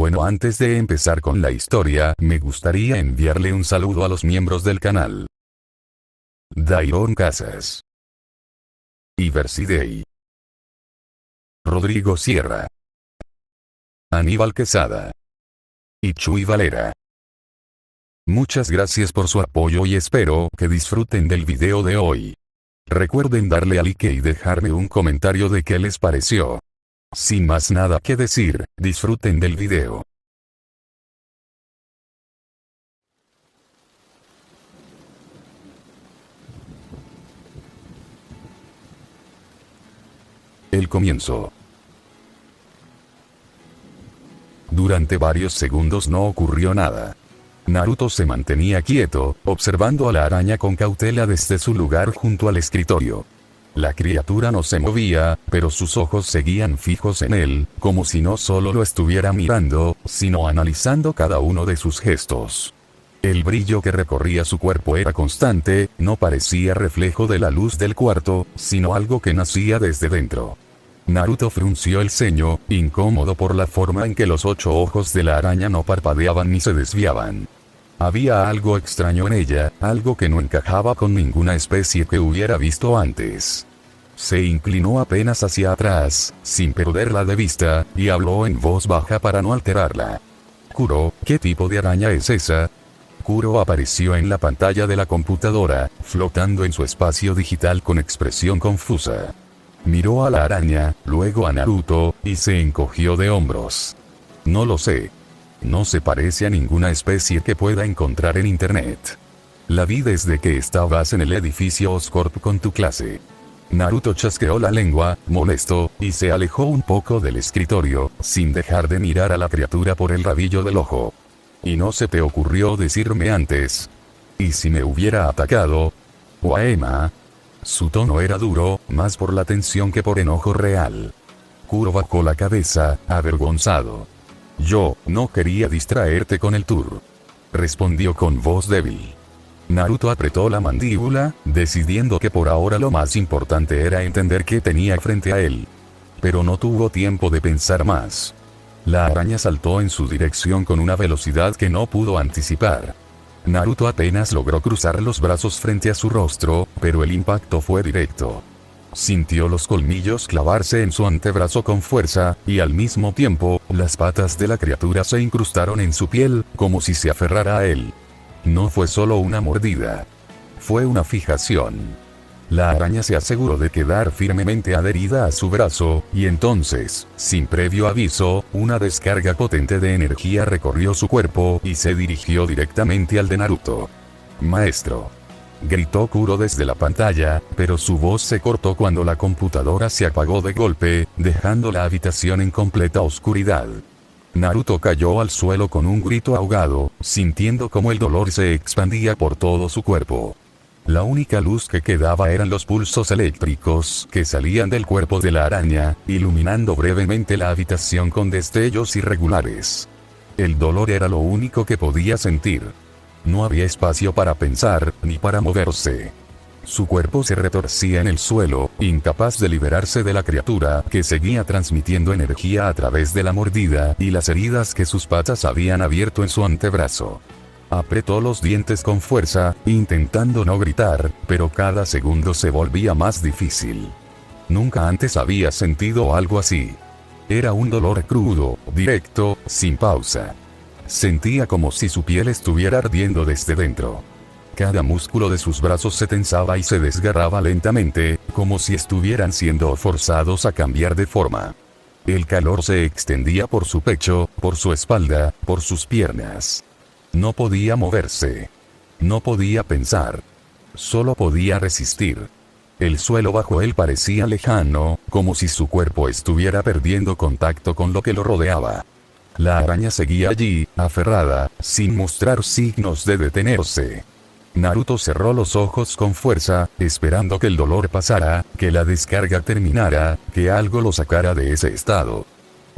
Bueno, antes de empezar con la historia, me gustaría enviarle un saludo a los miembros del canal. Dairon Casas, Iversidei, Rodrigo Sierra, Aníbal Quesada y Chuy Valera. Muchas gracias por su apoyo y espero que disfruten del video de hoy. Recuerden darle a like y dejarme un comentario de qué les pareció. Sin más nada que decir, disfruten del video. El comienzo. Durante varios segundos no ocurrió nada. Naruto se mantenía quieto, observando a la araña con cautela desde su lugar junto al escritorio. La criatura no se movía, pero sus ojos seguían fijos en él, como si no solo lo estuviera mirando, sino analizando cada uno de sus gestos. El brillo que recorría su cuerpo era constante, no parecía reflejo de la luz del cuarto, sino algo que nacía desde dentro. Naruto frunció el ceño, incómodo por la forma en que los 8 ojos de la araña no parpadeaban ni se desviaban. Había algo extraño en ella, algo que no encajaba con ninguna especie que hubiera visto antes. Se inclinó apenas hacia atrás, sin perderla de vista, y habló en voz baja para no alterarla. Kuro, ¿qué tipo de araña es esa? Kuro apareció en la pantalla de la computadora, flotando en su espacio digital con expresión confusa. Miró a la araña, luego a Naruto, y se encogió de hombros. No lo sé. No se parece a ninguna especie que pueda encontrar en internet. La vi desde que estabas en el edificio Oscorp con tu clase. Naruto chasqueó la lengua, molesto, y se alejó un poco del escritorio, sin dejar de mirar a la criatura por el rabillo del ojo. ¿Y no se te ocurrió decirme antes? ¿Y si me hubiera atacado? Waema. Su tono era duro, más por la tensión que por enojo real. Kuro bajó la cabeza, avergonzado. Yo no quería distraerte con el tour, respondió con voz débil. Naruto apretó la mandíbula, decidiendo que por ahora lo más importante era entender qué tenía frente a él. Pero no tuvo tiempo de pensar más. La araña saltó en su dirección con una velocidad que no pudo anticipar. Naruto apenas logró cruzar los brazos frente a su rostro, pero el impacto fue directo. Sintió los colmillos clavarse en su antebrazo con fuerza, y al mismo tiempo, las patas de la criatura se incrustaron en su piel, como si se aferrara a él. No fue solo una mordida. Fue una fijación. La araña se aseguró de quedar firmemente adherida a su brazo, y entonces, sin previo aviso, una descarga potente de energía recorrió su cuerpo y se dirigió directamente al de Naruto. Maestro. Gritó Kuro desde la pantalla, pero su voz se cortó cuando la computadora se apagó de golpe, dejando la habitación en completa oscuridad. Naruto cayó al suelo con un grito ahogado, sintiendo como el dolor se expandía por todo su cuerpo. La única luz que quedaba eran los pulsos eléctricos que salían del cuerpo de la araña, iluminando brevemente la habitación con destellos irregulares. El dolor era lo único que podía sentir. No había espacio para pensar, ni para moverse. Su cuerpo se retorcía en el suelo, incapaz de liberarse de la criatura que seguía transmitiendo energía a través de la mordida y las heridas que sus patas habían abierto en su antebrazo. Apretó los dientes con fuerza, intentando no gritar, pero cada segundo se volvía más difícil. Nunca antes había sentido algo así. Era un dolor crudo, directo, sin pausa. Sentía como si su piel estuviera ardiendo desde dentro. Cada músculo de sus brazos se tensaba y se desgarraba lentamente, como si estuvieran siendo forzados a cambiar de forma. El calor se extendía por su pecho, por su espalda, por sus piernas. No podía moverse. No podía pensar. Solo podía resistir. El suelo bajo él parecía lejano, como si su cuerpo estuviera perdiendo contacto con lo que lo rodeaba. La araña seguía allí, aferrada, sin mostrar signos de detenerse. Naruto cerró los ojos con fuerza, esperando que el dolor pasara, que la descarga terminara, que algo lo sacara de ese estado.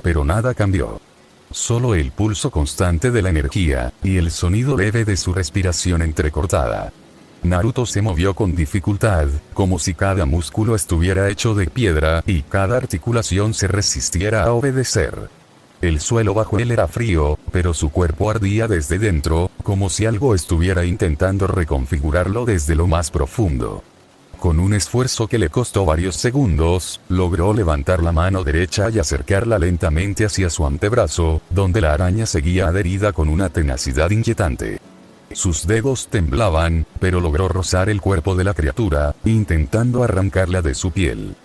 Pero nada cambió. Solo el pulso constante de la energía, y el sonido leve de su respiración entrecortada. Naruto se movió con dificultad, como si cada músculo estuviera hecho de piedra y cada articulación se resistiera a obedecer. El suelo bajo él era frío, pero su cuerpo ardía desde dentro, como si algo estuviera intentando reconfigurarlo desde lo más profundo. Con un esfuerzo que le costó varios segundos, logró levantar la mano derecha y acercarla lentamente hacia su antebrazo, donde la araña seguía adherida con una tenacidad inquietante. Sus dedos temblaban, pero logró rozar el cuerpo de la criatura, intentando arrancarla de su piel.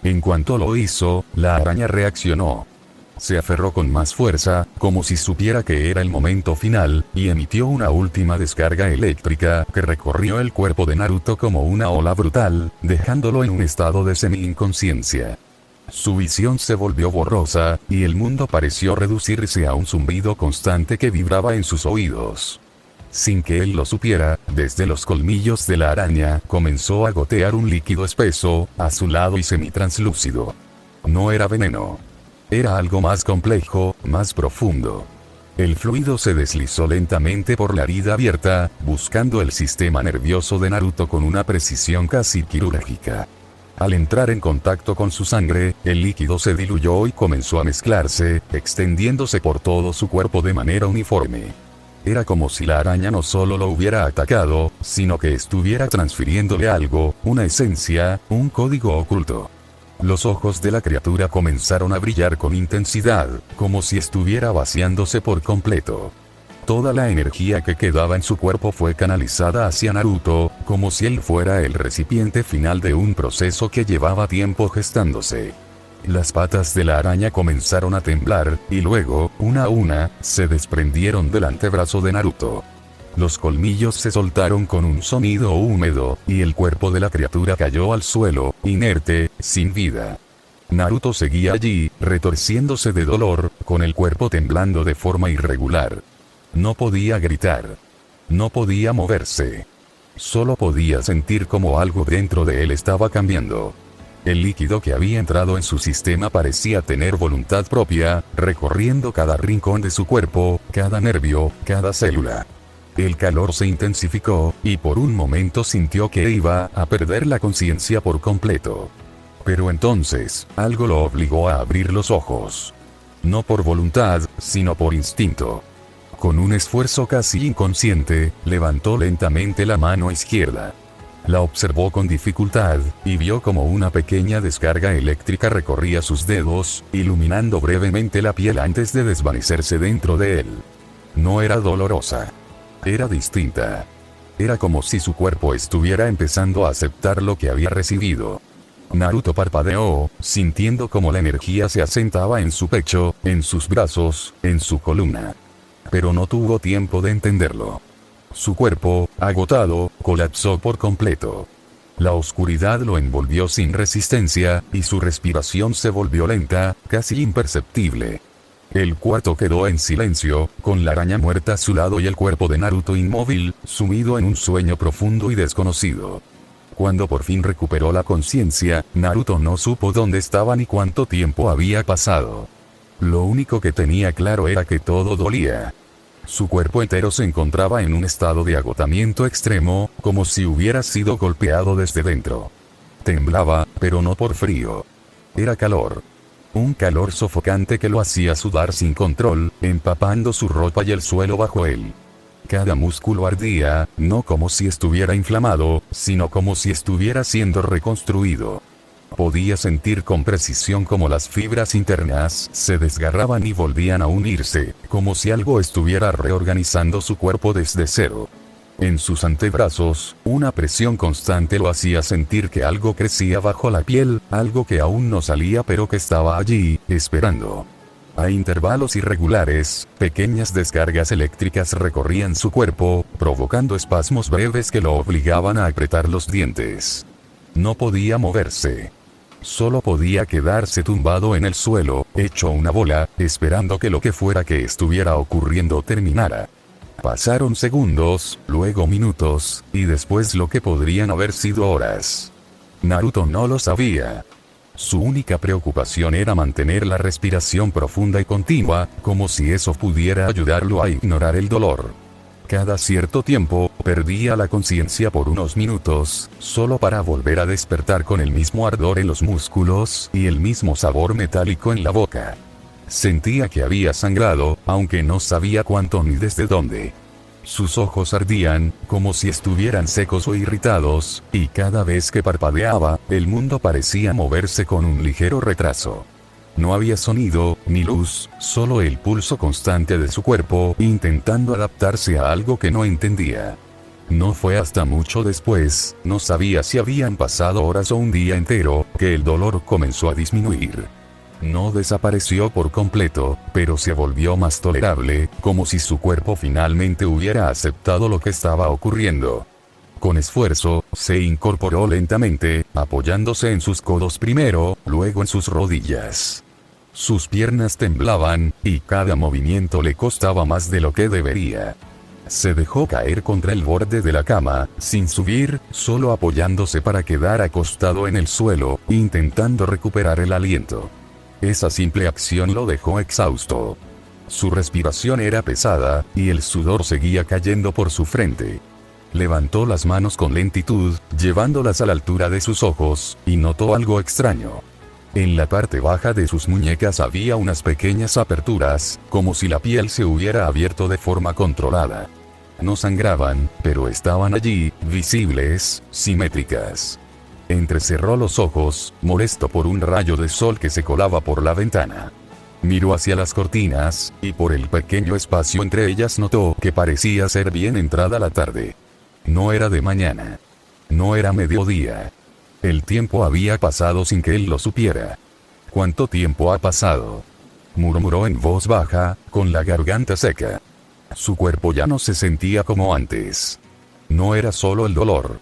En cuanto lo hizo, la araña reaccionó. Se aferró con más fuerza, como si supiera que era el momento final, y emitió una última descarga eléctrica que recorrió el cuerpo de Naruto como una ola brutal, dejándolo en un estado de semi-inconsciencia. Su visión se volvió borrosa, y el mundo pareció reducirse a un zumbido constante que vibraba en sus oídos. Sin que él lo supiera, desde los colmillos de la araña comenzó a gotear un líquido espeso, azulado y semitranslúcido. No era veneno. Era algo más complejo, más profundo. El fluido se deslizó lentamente por la herida abierta, buscando el sistema nervioso de Naruto con una precisión casi quirúrgica. Al entrar en contacto con su sangre, el líquido se diluyó y comenzó a mezclarse, extendiéndose por todo su cuerpo de manera uniforme. Era como si la araña no solo lo hubiera atacado, sino que estuviera transfiriéndole algo, una esencia, un código oculto. Los ojos de la criatura comenzaron a brillar con intensidad, como si estuviera vaciándose por completo. Toda la energía que quedaba en su cuerpo fue canalizada hacia Naruto, como si él fuera el recipiente final de un proceso que llevaba tiempo gestándose. Las patas de la araña comenzaron a temblar, y luego, una a una, se desprendieron del antebrazo de Naruto. Los colmillos se soltaron con un sonido húmedo, y el cuerpo de la criatura cayó al suelo, inerte, sin vida. Naruto seguía allí, retorciéndose de dolor, con el cuerpo temblando de forma irregular. No podía gritar. No podía moverse. Solo podía sentir como algo dentro de él estaba cambiando. El líquido que había entrado en su sistema parecía tener voluntad propia, recorriendo cada rincón de su cuerpo, cada nervio, cada célula. El calor se intensificó, y por un momento sintió que iba a perder la conciencia por completo. Pero entonces, algo lo obligó a abrir los ojos. No por voluntad, sino por instinto. Con un esfuerzo casi inconsciente, levantó lentamente la mano izquierda. La observó con dificultad, y vio como una pequeña descarga eléctrica recorría sus dedos, iluminando brevemente la piel antes de desvanecerse dentro de él. No era dolorosa. Era distinta. Era como si su cuerpo estuviera empezando a aceptar lo que había recibido. Naruto parpadeó, sintiendo como la energía se asentaba en su pecho, en sus brazos, en su columna. Pero no tuvo tiempo de entenderlo. Su cuerpo, agotado, colapsó por completo. La oscuridad lo envolvió sin resistencia, y su respiración se volvió lenta, casi imperceptible. El cuarto quedó en silencio, con la araña muerta a su lado y el cuerpo de Naruto inmóvil, sumido en un sueño profundo y desconocido. Cuando por fin recuperó la conciencia, Naruto no supo dónde estaba ni cuánto tiempo había pasado. Lo único que tenía claro era que todo dolía. Su cuerpo entero se encontraba en un estado de agotamiento extremo, como si hubiera sido golpeado desde dentro. Temblaba, pero no por frío. Era calor. Un calor sofocante que lo hacía sudar sin control, empapando su ropa y el suelo bajo él. Cada músculo ardía, no como si estuviera inflamado, sino como si estuviera siendo reconstruido. Podía sentir con precisión como las fibras internas se desgarraban y volvían a unirse, como si algo estuviera reorganizando su cuerpo desde cero. En sus antebrazos, una presión constante lo hacía sentir que algo crecía bajo la piel, algo que aún no salía pero que estaba allí, esperando. A intervalos irregulares, pequeñas descargas eléctricas recorrían su cuerpo, provocando espasmos breves que lo obligaban a apretar los dientes. No podía moverse. Solo podía quedarse tumbado en el suelo, hecho una bola, esperando que lo que fuera que estuviera ocurriendo terminara. Pasaron segundos, luego minutos, y después lo que podrían haber sido horas. Naruto no lo sabía. Su única preocupación era mantener la respiración profunda y continua, como si eso pudiera ayudarlo a ignorar el dolor. Cada cierto tiempo, perdía la conciencia por unos minutos, solo para volver a despertar con el mismo ardor en los músculos y el mismo sabor metálico en la boca. Sentía que había sangrado, aunque no sabía cuánto ni desde dónde. Sus ojos ardían, como si estuvieran secos o irritados, y cada vez que parpadeaba, el mundo parecía moverse con un ligero retraso. No había sonido, ni luz, solo el pulso constante de su cuerpo, intentando adaptarse a algo que no entendía. No fue hasta mucho después, no sabía si habían pasado horas o un día entero, que el dolor comenzó a disminuir. No desapareció por completo, pero se volvió más tolerable, como si su cuerpo finalmente hubiera aceptado lo que estaba ocurriendo. Con esfuerzo, se incorporó lentamente, apoyándose en sus codos primero, luego en sus rodillas. Sus piernas temblaban, y cada movimiento le costaba más de lo que debería. Se dejó caer contra el borde de la cama, sin subir, solo apoyándose para quedar acostado en el suelo, intentando recuperar el aliento. Esa simple acción lo dejó exhausto. Su respiración era pesada, y el sudor seguía cayendo por su frente. Levantó las manos con lentitud, llevándolas a la altura de sus ojos, y notó algo extraño. En la parte baja de sus muñecas había unas pequeñas aperturas, como si la piel se hubiera abierto de forma controlada. No sangraban, pero estaban allí, visibles, simétricas. Entrecerró los ojos, molesto por un rayo de sol que se colaba por la ventana. Miró hacia las cortinas, y por el pequeño espacio entre ellas notó que parecía ser bien entrada la tarde. No era de mañana. No era mediodía. El tiempo había pasado sin que él lo supiera. ¿Cuánto tiempo ha pasado?, murmuró en voz baja, con la garganta seca. Su cuerpo ya no se sentía como antes. No era solo el dolor.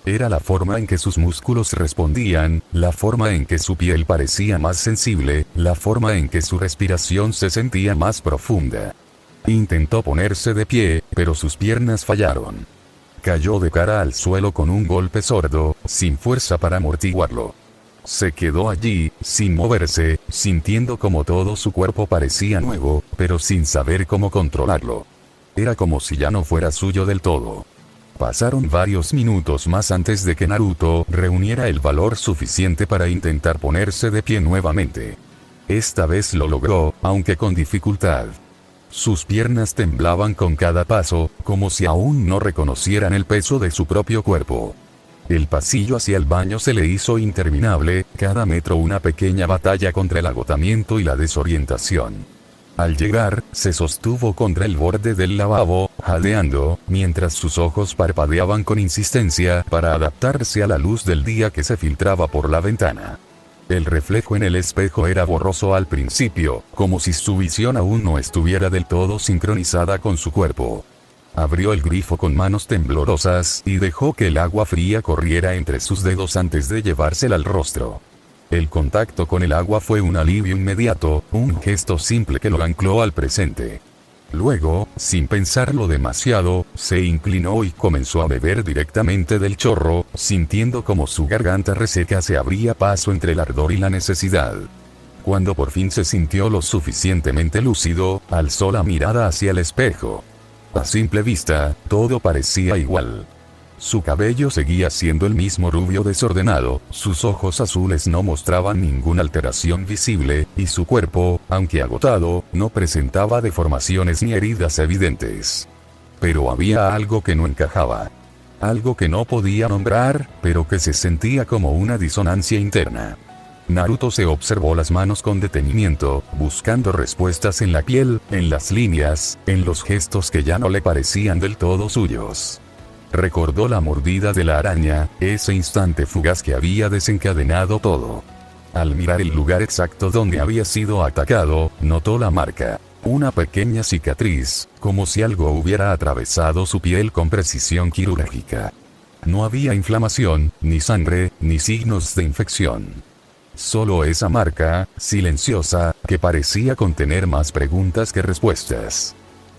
Era la forma en que sus músculos respondían, la forma en que su piel parecía más sensible, la forma en que su respiración se sentía más profunda. Intentó ponerse de pie, pero sus piernas fallaron. Cayó de cara al suelo con un golpe sordo, sin fuerza para amortiguarlo. Se quedó allí, sin moverse, sintiendo como todo su cuerpo parecía nuevo, pero sin saber cómo controlarlo. Era como si ya no fuera suyo del todo. Pasaron varios minutos más antes de que Naruto reuniera el valor suficiente para intentar ponerse de pie nuevamente. Esta vez lo logró, aunque con dificultad. Sus piernas temblaban con cada paso, como si aún no reconocieran el peso de su propio cuerpo. El pasillo hacia el baño se le hizo interminable, cada metro una pequeña batalla contra el agotamiento y la desorientación. Al llegar, se sostuvo contra el borde del lavabo, jadeando, mientras sus ojos parpadeaban con insistencia para adaptarse a la luz del día que se filtraba por la ventana. El reflejo en el espejo era borroso al principio, como si su visión aún no estuviera del todo sincronizada con su cuerpo. Abrió el grifo con manos temblorosas y dejó que el agua fría corriera entre sus dedos antes de llevársela al rostro. El contacto con el agua fue un alivio inmediato, un gesto simple que lo ancló al presente. Luego, sin pensarlo demasiado, se inclinó y comenzó a beber directamente del chorro, sintiendo como su garganta reseca se abría paso entre el ardor y la necesidad. Cuando por fin se sintió lo suficientemente lúcido, alzó la mirada hacia el espejo. A simple vista, todo parecía igual. Su cabello seguía siendo el mismo rubio desordenado, sus ojos azules no mostraban ninguna alteración visible, y su cuerpo, aunque agotado, no presentaba deformaciones ni heridas evidentes. Pero había algo que no encajaba. Algo que no podía nombrar, pero que se sentía como una disonancia interna. Naruto se observó las manos con detenimiento, buscando respuestas en la piel, en las líneas, en los gestos que ya no le parecían del todo suyos. Recordó la mordida de la araña, ese instante fugaz que había desencadenado todo. Al mirar el lugar exacto donde había sido atacado, notó la marca. Una pequeña cicatriz, como si algo hubiera atravesado su piel con precisión quirúrgica. No había inflamación, ni sangre, ni signos de infección. Solo esa marca, silenciosa, que parecía contener más preguntas que respuestas.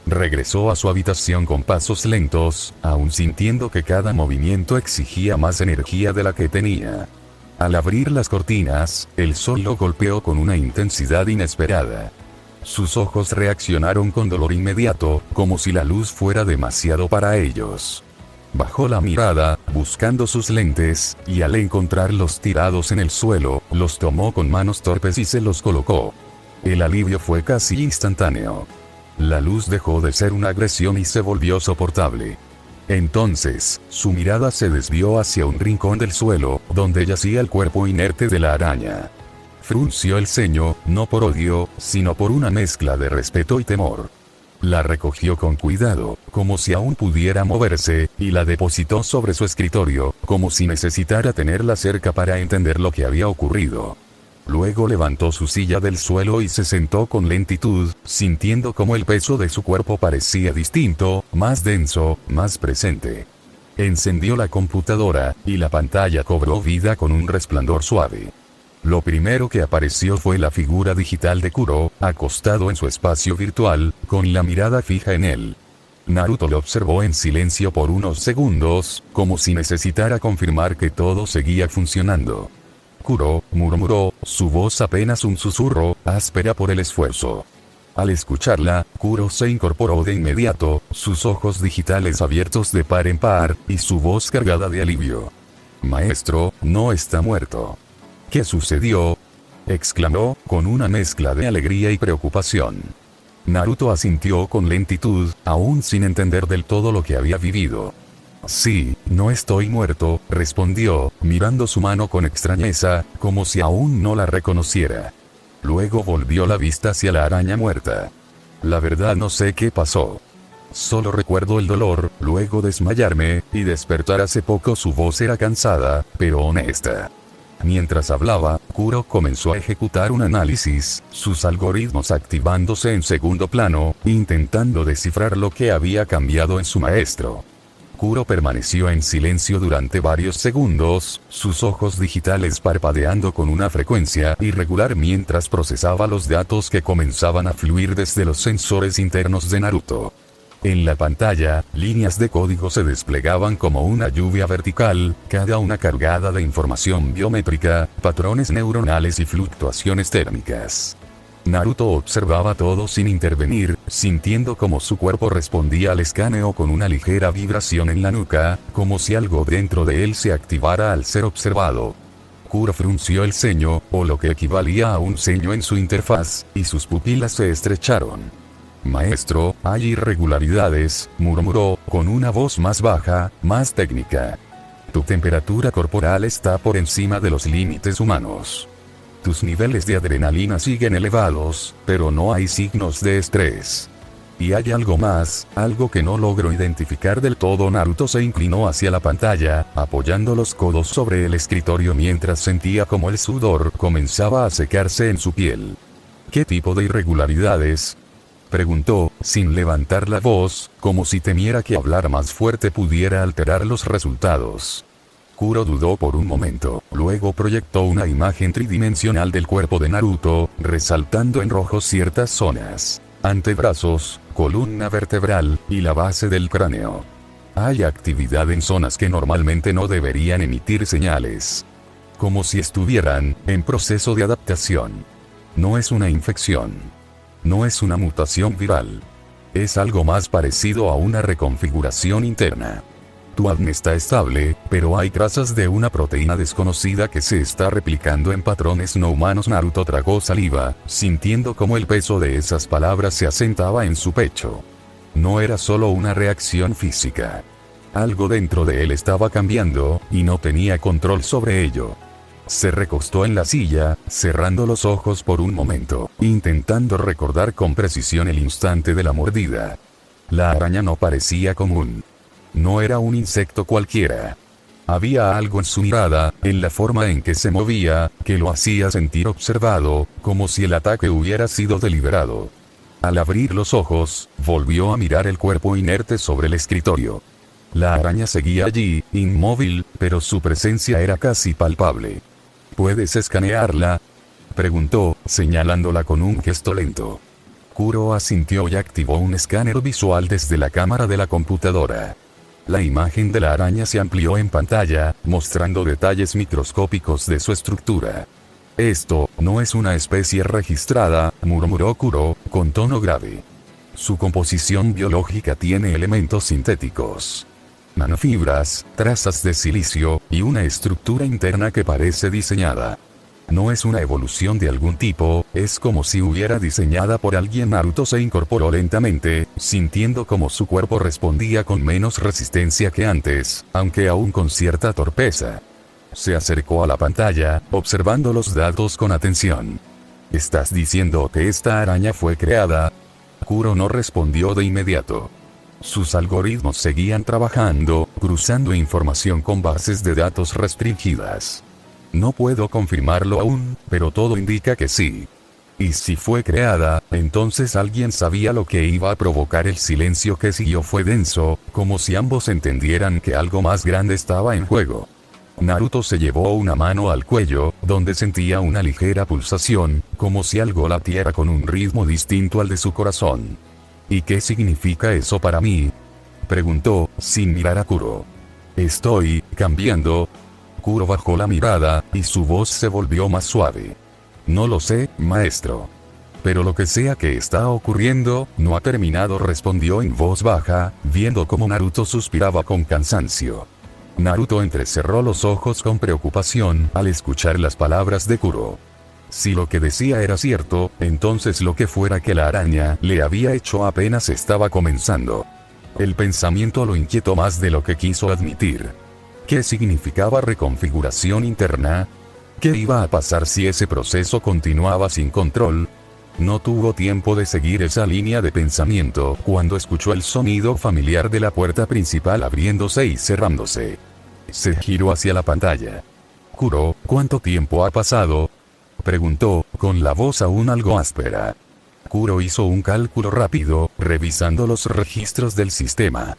Regresó a su habitación con pasos lentos, aún sintiendo que cada movimiento exigía más energía de la que tenía. Al abrir las cortinas, el sol lo golpeó con una intensidad inesperada. Sus ojos reaccionaron con dolor inmediato, como si la luz fuera demasiado para ellos. Bajó la mirada, buscando sus lentes, y al encontrarlos tirados en el suelo, los tomó con manos torpes y se los colocó. El alivio fue casi instantáneo. La luz dejó de ser una agresión y se volvió soportable. Entonces, su mirada se desvió hacia un rincón del suelo, donde yacía el cuerpo inerte de la araña. Frunció el ceño, no por odio, sino por una mezcla de respeto y temor. La recogió con cuidado, como si aún pudiera moverse, y la depositó sobre su escritorio, como si necesitara tenerla cerca para entender lo que había ocurrido. Luego levantó su silla del suelo y se sentó con lentitud, sintiendo como el peso de su cuerpo parecía distinto, más denso, más presente. Encendió la computadora, y la pantalla cobró vida con un resplandor suave. Lo primero que apareció fue la figura digital de Kuro, acostado en su espacio virtual, con la mirada fija en él. Naruto lo observó en silencio por unos segundos, como si necesitara confirmar que todo seguía funcionando. Kuro, murmuró, su voz apenas un susurro, áspera por el esfuerzo. Al escucharla, Kuro se incorporó de inmediato, sus ojos digitales abiertos de par en par, y su voz cargada de alivio. Maestro, no está muerto. ¿Qué sucedió?, exclamó, con una mezcla de alegría y preocupación. Naruto asintió con lentitud, aún sin entender del todo lo que había vivido. Sí, no estoy muerto, respondió, mirando su mano con extrañeza, como si aún no la reconociera. Luego volvió la vista hacia la araña muerta. La verdad no sé qué pasó. Solo recuerdo el dolor, luego desmayarme, y despertar hace poco. Su voz era cansada, pero honesta. Mientras hablaba, Kuro comenzó a ejecutar un análisis, sus algoritmos activándose en segundo plano, intentando descifrar lo que había cambiado en su maestro. Kuro permaneció en silencio durante varios segundos, sus ojos digitales parpadeando con una frecuencia irregular mientras procesaba los datos que comenzaban a fluir desde los sensores internos de Naruto. En la pantalla, líneas de código se desplegaban como una lluvia vertical, cada una cargada de información biométrica, patrones neuronales y fluctuaciones térmicas. Naruto observaba todo sin intervenir, sintiendo como su cuerpo respondía al escaneo con una ligera vibración en la nuca, como si algo dentro de él se activara al ser observado. Kuro frunció el ceño, o lo que equivalía a un ceño en su interfaz, y sus pupilas se estrecharon. Maestro, hay irregularidades, murmuró, con una voz más baja, más técnica. Tu temperatura corporal está por encima de los límites humanos. Tus niveles de adrenalina siguen elevados, pero no hay signos de estrés. Y hay algo más, algo que no logro identificar del todo. Naruto se inclinó hacia la pantalla, apoyando los codos sobre el escritorio mientras sentía como el sudor comenzaba a secarse en su piel. ¿Qué tipo de irregularidades?, preguntó, sin levantar la voz, como si temiera que hablar más fuerte pudiera alterar los resultados. Kuro dudó por un momento, luego proyectó una imagen tridimensional del cuerpo de Naruto, resaltando en rojo ciertas zonas: antebrazos, columna vertebral, y la base del cráneo. Hay actividad en zonas que normalmente no deberían emitir señales. Como si estuvieran en proceso de adaptación. No es una infección. No es una mutación viral. Es algo más parecido a una reconfiguración interna. Tu ADN está estable, pero hay trazas de una proteína desconocida que se está replicando en patrones no humanos. Naruto tragó saliva, sintiendo como el peso de esas palabras se asentaba en su pecho. No era solo una reacción física. Algo dentro de él estaba cambiando, y no tenía control sobre ello. Se recostó en la silla, cerrando los ojos por un momento, intentando recordar con precisión el instante de la mordida. La araña no parecía común. No era un insecto cualquiera. Había algo en su mirada, en la forma en que se movía, que lo hacía sentir observado, como si el ataque hubiera sido deliberado. Al abrir los ojos, volvió a mirar el cuerpo inerte sobre el escritorio. La araña seguía allí, inmóvil, pero su presencia era casi palpable. ¿Puedes escanearla?, preguntó, señalándola con un gesto lento. Kuro asintió y activó un escáner visual desde la cámara de la computadora. La imagen de la araña se amplió en pantalla, mostrando detalles microscópicos de su estructura. Esto no es una especie registrada, murmuró Kuro, con tono grave. Su composición biológica tiene elementos sintéticos. Nanofibras, trazas de silicio, y una estructura interna que parece diseñada. No es una evolución de algún tipo, es como si hubiera diseñada por alguien. Naruto se incorporó lentamente, sintiendo como su cuerpo respondía con menos resistencia que antes, aunque aún con cierta torpeza. Se acercó a la pantalla, observando los datos con atención. ¿Estás diciendo que esta araña fue creada? Kuro no respondió de inmediato. Sus algoritmos seguían trabajando, cruzando información con bases de datos restringidas. No puedo confirmarlo aún, pero todo indica que sí. Y si fue creada, entonces alguien sabía lo que iba a provocar. El silencio que siguió fue denso, como si ambos entendieran que algo más grande estaba en juego. Naruto se llevó una mano al cuello, donde sentía una ligera pulsación, como si algo latiera con un ritmo distinto al de su corazón. ¿Y qué significa eso para mí?, preguntó, sin mirar a Kuro. Estoy cambiando. Kuro bajó la mirada, y su voz se volvió más suave. No lo sé, maestro. Pero lo que sea que está ocurriendo, no ha terminado, respondió en voz baja, viendo cómo Naruto suspiraba con cansancio. Naruto entrecerró los ojos con preocupación al escuchar las palabras de Kuro. Si lo que decía era cierto, entonces lo que fuera que la araña le había hecho apenas estaba comenzando. El pensamiento lo inquietó más de lo que quiso admitir. ¿Qué significaba reconfiguración interna? ¿Qué iba a pasar si ese proceso continuaba sin control? No tuvo tiempo de seguir esa línea de pensamiento cuando escuchó el sonido familiar de la puerta principal abriéndose y cerrándose. Se giró hacia la pantalla. Kuro, ¿cuánto tiempo ha pasado?, preguntó, con la voz aún algo áspera. Kuro hizo un cálculo rápido, revisando los registros del sistema.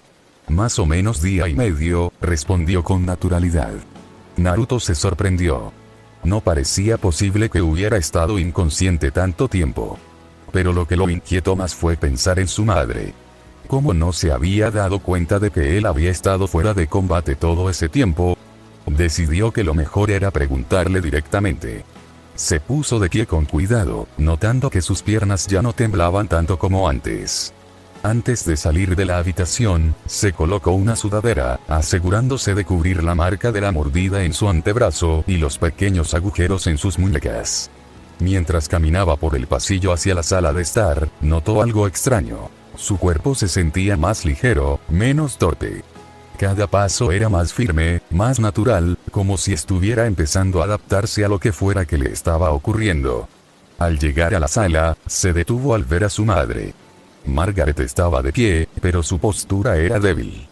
Más o menos día y medio, respondió con naturalidad. Naruto se sorprendió. No parecía posible que hubiera estado inconsciente tanto tiempo. Pero lo que lo inquietó más fue pensar en su madre. ¿Cómo no se había dado cuenta de que él había estado fuera de combate todo ese tiempo? Decidió que lo mejor era preguntarle directamente. Se puso de pie con cuidado, notando que sus piernas ya no temblaban tanto como antes. Antes de salir de la habitación, se colocó una sudadera, asegurándose de cubrir la marca de la mordida en su antebrazo y los pequeños agujeros en sus muñecas. Mientras caminaba por el pasillo hacia la sala de estar, notó algo extraño. Su cuerpo se sentía más ligero, menos torpe. Cada paso era más firme, más natural, como si estuviera empezando a adaptarse a lo que fuera que le estaba ocurriendo. Al llegar a la sala, se detuvo al ver a su madre. Margaret estaba de pie, pero su postura era débil.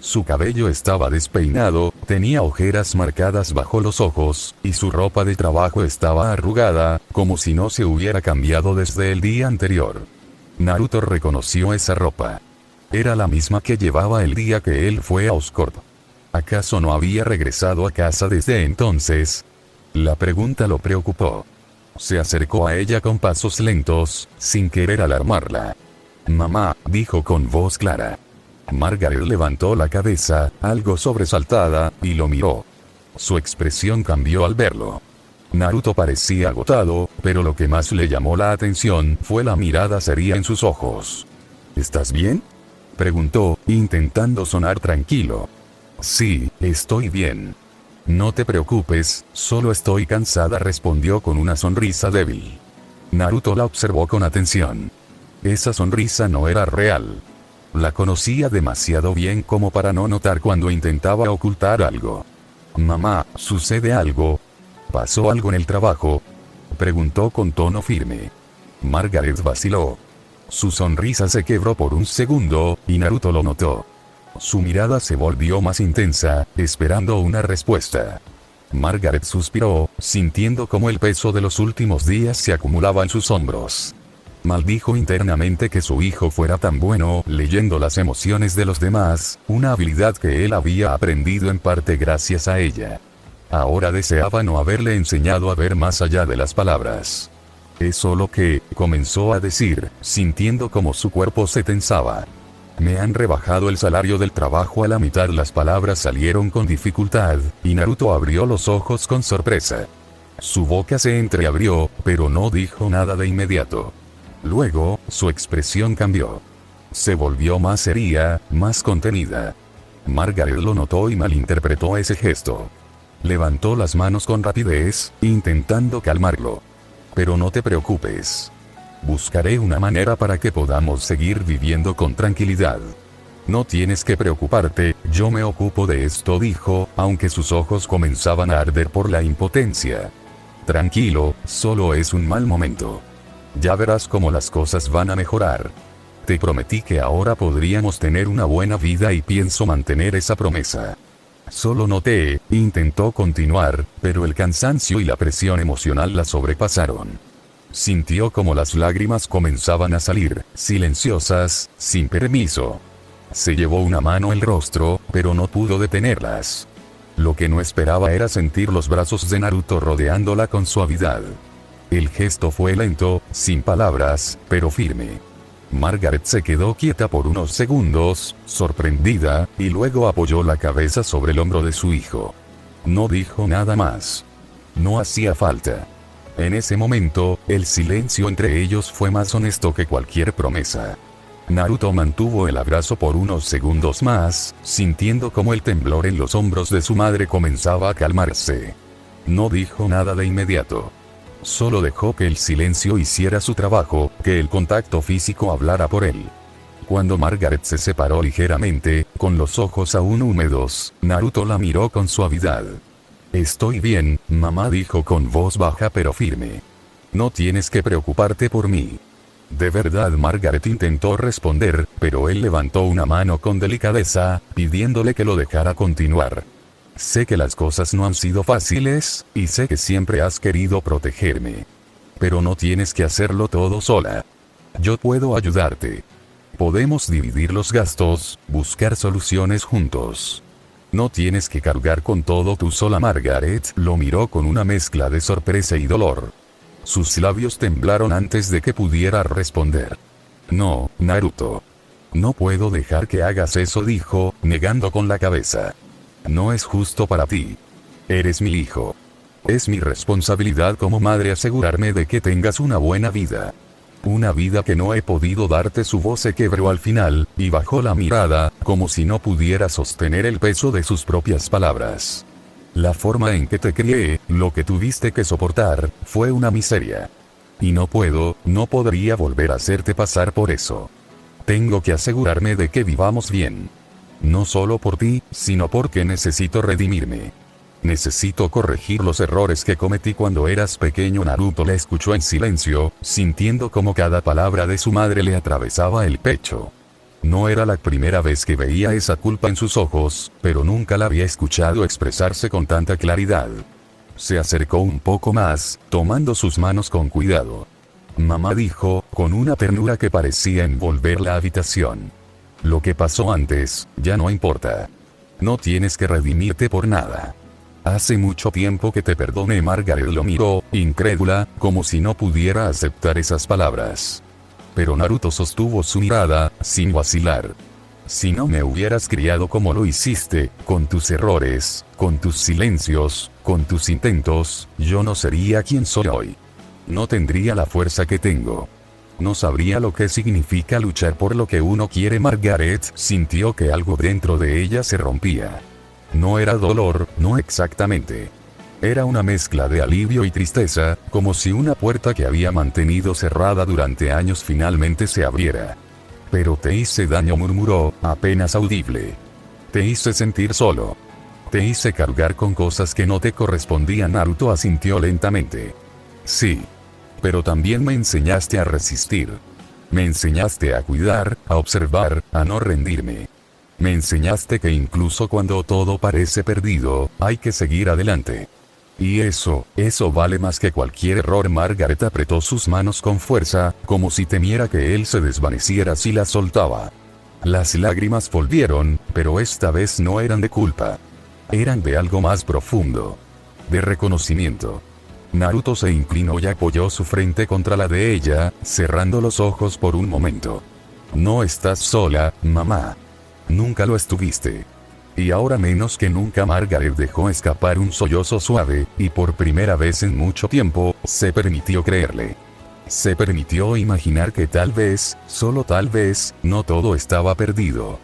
Su cabello estaba despeinado, tenía ojeras marcadas bajo los ojos, y su ropa de trabajo estaba arrugada, como si no se hubiera cambiado desde el día anterior. Naruto reconoció esa ropa. Era la misma que llevaba el día que él fue a Oscorp. ¿Acaso no había regresado a casa desde entonces? La pregunta lo preocupó. Se acercó a ella con pasos lentos, sin querer alarmarla. «Mamá», dijo con voz clara. Margaret levantó la cabeza, algo sobresaltada, y lo miró. Su expresión cambió al verlo. Naruto parecía agotado, pero lo que más le llamó la atención fue la mirada seria en sus ojos. «¿Estás bien?», preguntó, intentando sonar tranquilo. «Sí, estoy bien. No te preocupes, solo estoy cansada», respondió con una sonrisa débil. Naruto la observó con atención. Esa sonrisa no era real. La conocía demasiado bien como para no notar cuando intentaba ocultar algo. «Mamá, ¿sucede algo? ¿Pasó algo en el trabajo?», preguntó con tono firme. Margaret vaciló. Su sonrisa se quebró por un segundo, y Naruto lo notó. Su mirada se volvió más intensa, esperando una respuesta. Margaret suspiró, sintiendo cómo el peso de los últimos días se acumulaba en sus hombros. Maldijo internamente que su hijo fuera tan bueno leyendo las emociones de los demás, una habilidad que él había aprendido en parte gracias a ella. Ahora deseaba no haberle enseñado a ver más allá de las palabras. «Es solo que», comenzó a decir, sintiendo como su cuerpo se tensaba. «Me han rebajado el salario del trabajo a la mitad». Las palabras salieron con dificultad, y Naruto abrió los ojos con sorpresa. Su boca se entreabrió, pero no dijo nada de inmediato. Luego, su expresión cambió. Se volvió más seria, más contenida. Margaret lo notó y malinterpretó ese gesto. Levantó las manos con rapidez, intentando calmarlo. Pero no te preocupes. Buscaré una manera para que podamos seguir viviendo con tranquilidad. No tienes que preocuparte, yo me ocupo de esto, dijo, aunque sus ojos comenzaban a arder por la impotencia. Tranquilo, solo es un mal momento. Ya verás cómo las cosas van a mejorar. Te prometí que ahora podríamos tener una buena vida y pienso mantener esa promesa. Solo noté, intentó continuar, pero el cansancio y la presión emocional la sobrepasaron. Sintió como las lágrimas comenzaban a salir, silenciosas, sin permiso. Se llevó una mano al rostro, pero no pudo detenerlas. Lo que no esperaba era sentir los brazos de Naruto rodeándola con suavidad. El gesto fue lento, sin palabras, pero firme. Margaret se quedó quieta por unos segundos, sorprendida, y luego apoyó la cabeza sobre el hombro de su hijo. No dijo nada más. No hacía falta. En ese momento, el silencio entre ellos fue más honesto que cualquier promesa. Naruto mantuvo el abrazo por unos segundos más, sintiendo como el temblor en los hombros de su madre comenzaba a calmarse. No dijo nada de inmediato. Solo dejó que el silencio hiciera su trabajo, que el contacto físico hablara por él. Cuando Margaret se separó ligeramente, con los ojos aún húmedos, Naruto la miró con suavidad. Estoy bien, mamá, dijo con voz baja pero firme. No tienes que preocuparte por mí. De verdad, Margaret intentó responder, pero él levantó una mano con delicadeza, pidiéndole que lo dejara continuar. Sé que las cosas no han sido fáciles, y sé que siempre has querido protegerme. Pero no tienes que hacerlo todo sola. Yo puedo ayudarte. Podemos dividir los gastos, buscar soluciones juntos. No tienes que cargar con todo tú sola. Margaret lo miró con una mezcla de sorpresa y dolor. Sus labios temblaron antes de que pudiera responder. No, Naruto. No puedo dejar que hagas eso, dijo, negando con la cabeza. No es justo para ti. Eres mi hijo. Es mi responsabilidad como madre asegurarme de que tengas una buena vida. Una vida que no he podido darte. Su voz se quebró al final, y bajó la mirada, como si no pudiera sostener el peso de sus propias palabras. La forma en que te crié, lo que tuviste que soportar, fue una miseria. Y no podría volver a hacerte pasar por eso. Tengo que asegurarme de que vivamos bien. No solo por ti, sino porque necesito redimirme. Necesito corregir los errores que cometí cuando eras pequeño. Naruto le escuchó en silencio, sintiendo como cada palabra de su madre le atravesaba el pecho. No era la primera vez que veía esa culpa en sus ojos, pero nunca la había escuchado expresarse con tanta claridad. Se acercó un poco más, tomando sus manos con cuidado. Mamá, dijo, con una ternura que parecía envolver la habitación. Lo que pasó antes, ya no importa. No tienes que redimirte por nada. Hace mucho tiempo que te perdoné. Margaret lo miró, incrédula, como si no pudiera aceptar esas palabras. Pero Naruto sostuvo su mirada, sin vacilar. Si no me hubieras criado como lo hiciste, con tus errores, con tus silencios, con tus intentos, yo no sería quien soy hoy. No tendría la fuerza que tengo. No sabría lo que significa luchar por lo que uno quiere. Margaret sintió que algo dentro de ella se rompía. No era dolor, no exactamente. Era una mezcla de alivio y tristeza, como si una puerta que había mantenido cerrada durante años finalmente se abriera. Pero te hice daño, murmuró, apenas audible. Te hice sentir solo. Te hice cargar con cosas que no te correspondían. Naruto asintió lentamente. Sí. Pero también me enseñaste a resistir. Me enseñaste a cuidar, a observar, a no rendirme. Me enseñaste que incluso cuando todo parece perdido, hay que seguir adelante. Y eso vale más que cualquier error. Margaret apretó sus manos con fuerza, como si temiera que él se desvaneciera si las soltaba. Las lágrimas volvieron, pero esta vez no eran de culpa. Eran de algo más profundo. De reconocimiento. Naruto se inclinó y apoyó su frente contra la de ella, cerrando los ojos por un momento. No estás sola, mamá. Nunca lo estuviste. Y ahora menos que nunca. Margaret dejó escapar un sollozo suave, y por primera vez en mucho tiempo, se permitió creerle. Se permitió imaginar que tal vez, solo tal vez, no todo estaba perdido.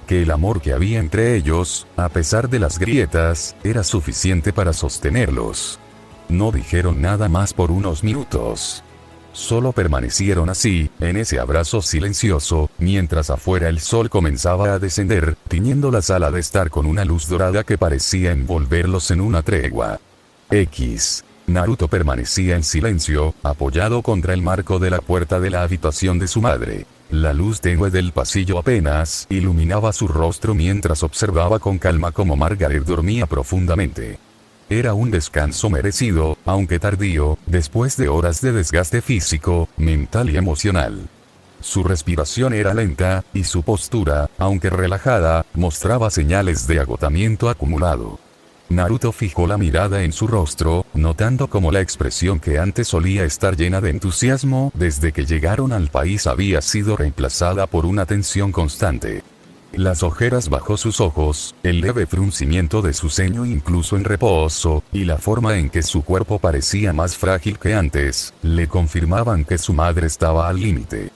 que el amor que había entre ellos, a pesar de las grietas, era suficiente para sostenerlos. No dijeron nada más por unos minutos. Solo permanecieron así, en ese abrazo silencioso, mientras afuera el sol comenzaba a descender, tiñendo la sala de estar con una luz dorada que parecía envolverlos en una tregua. Naruto permanecía en silencio, apoyado contra el marco de la puerta de la habitación de su madre. La luz tenue del pasillo apenas iluminaba su rostro mientras observaba con calma cómo Margaret dormía profundamente. Era un descanso merecido, aunque tardío, después de horas de desgaste físico, mental y emocional. Su respiración era lenta, y su postura, aunque relajada, mostraba señales de agotamiento acumulado. Naruto fijó la mirada en su rostro, notando cómo la expresión que antes solía estar llena de entusiasmo desde que llegaron al país había sido reemplazada por una tensión constante. Las ojeras bajo sus ojos, el leve fruncimiento de su ceño incluso en reposo, y la forma en que su cuerpo parecía más frágil que antes, le confirmaban que su madre estaba al límite.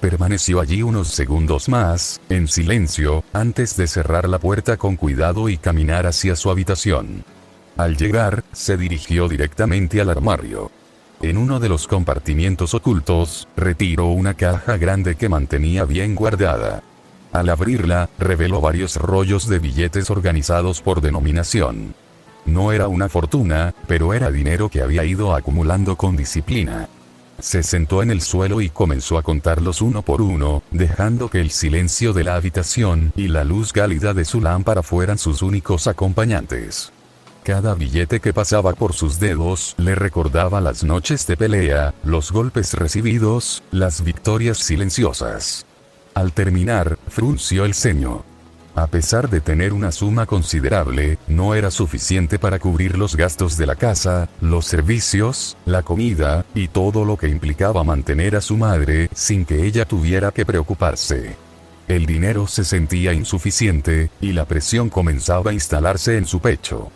Permaneció allí unos segundos más, en silencio, antes de cerrar la puerta con cuidado y caminar hacia su habitación. Al llegar, se dirigió directamente al armario. En uno de los compartimientos ocultos, retiró una caja grande que mantenía bien guardada. Al abrirla, reveló varios rollos de billetes organizados por denominación. No era una fortuna, pero era dinero que había ido acumulando con disciplina. Se sentó en el suelo y comenzó a contarlos uno por uno, dejando que el silencio de la habitación y la luz cálida de su lámpara fueran sus únicos acompañantes. Cada billete que pasaba por sus dedos le recordaba las noches de pelea, los golpes recibidos, las victorias silenciosas. Al terminar, frunció el ceño. A pesar de tener una suma considerable, no era suficiente para cubrir los gastos de la casa, los servicios, la comida, y todo lo que implicaba mantener a su madre sin que ella tuviera que preocuparse. El dinero se sentía insuficiente, y la presión comenzaba a instalarse en su pecho.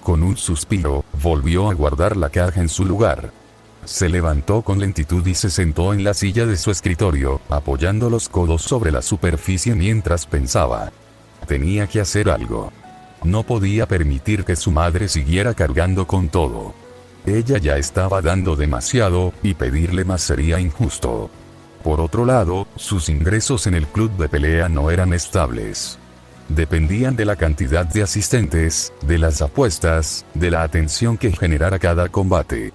Con un suspiro, volvió a guardar la caja en su lugar. Se levantó con lentitud y se sentó en la silla de su escritorio, apoyando los codos sobre la superficie mientras pensaba. Tenía que hacer algo. No podía permitir que su madre siguiera cargando con todo. Ella ya estaba dando demasiado, y pedirle más sería injusto. Por otro lado, sus ingresos en el club de pelea no eran estables. Dependían de la cantidad de asistentes, de las apuestas, de la atención que generara cada combate.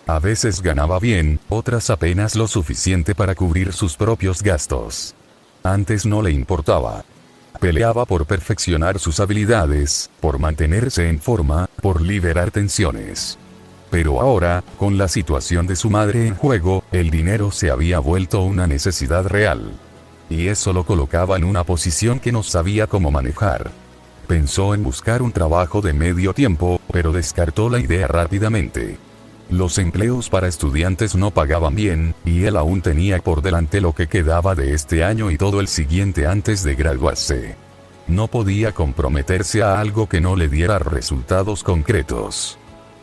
A veces ganaba bien, otras apenas lo suficiente para cubrir sus propios gastos. Antes no le importaba. Peleaba por perfeccionar sus habilidades, por mantenerse en forma, por liberar tensiones. Pero ahora, con la situación de su madre en juego, el dinero se había vuelto una necesidad real. Y eso lo colocaba en una posición que no sabía cómo manejar. Pensó en buscar un trabajo de medio tiempo, pero descartó la idea rápidamente. Los empleos para estudiantes no pagaban bien, y él aún tenía por delante lo que quedaba de este año y todo el siguiente antes de graduarse. No podía comprometerse a algo que no le diera resultados concretos.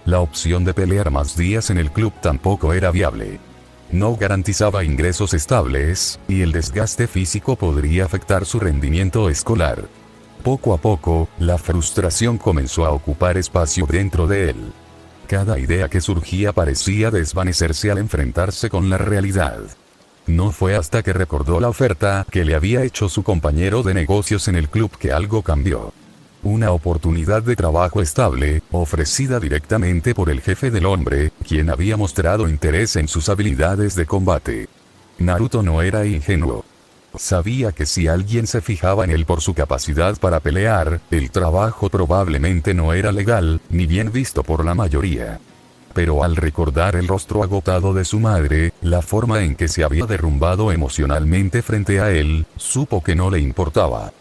La opción de pelear más días en el club tampoco era viable. No garantizaba ingresos estables, y el desgaste físico podría afectar su rendimiento escolar. Poco a poco, la frustración comenzó a ocupar espacio dentro de él. Cada idea que surgía parecía desvanecerse al enfrentarse con la realidad. No fue hasta que recordó la oferta que le había hecho su compañero de negocios en el club que algo cambió. Una oportunidad de trabajo estable, ofrecida directamente por el jefe del hombre, quien había mostrado interés en sus habilidades de combate. Naruto no era ingenuo. Sabía que si alguien se fijaba en él por su capacidad para pelear, el trabajo probablemente no era legal, ni bien visto por la mayoría. Pero al recordar el rostro agotado de su madre, la forma en que se había derrumbado emocionalmente frente a él, supo que no le importaba.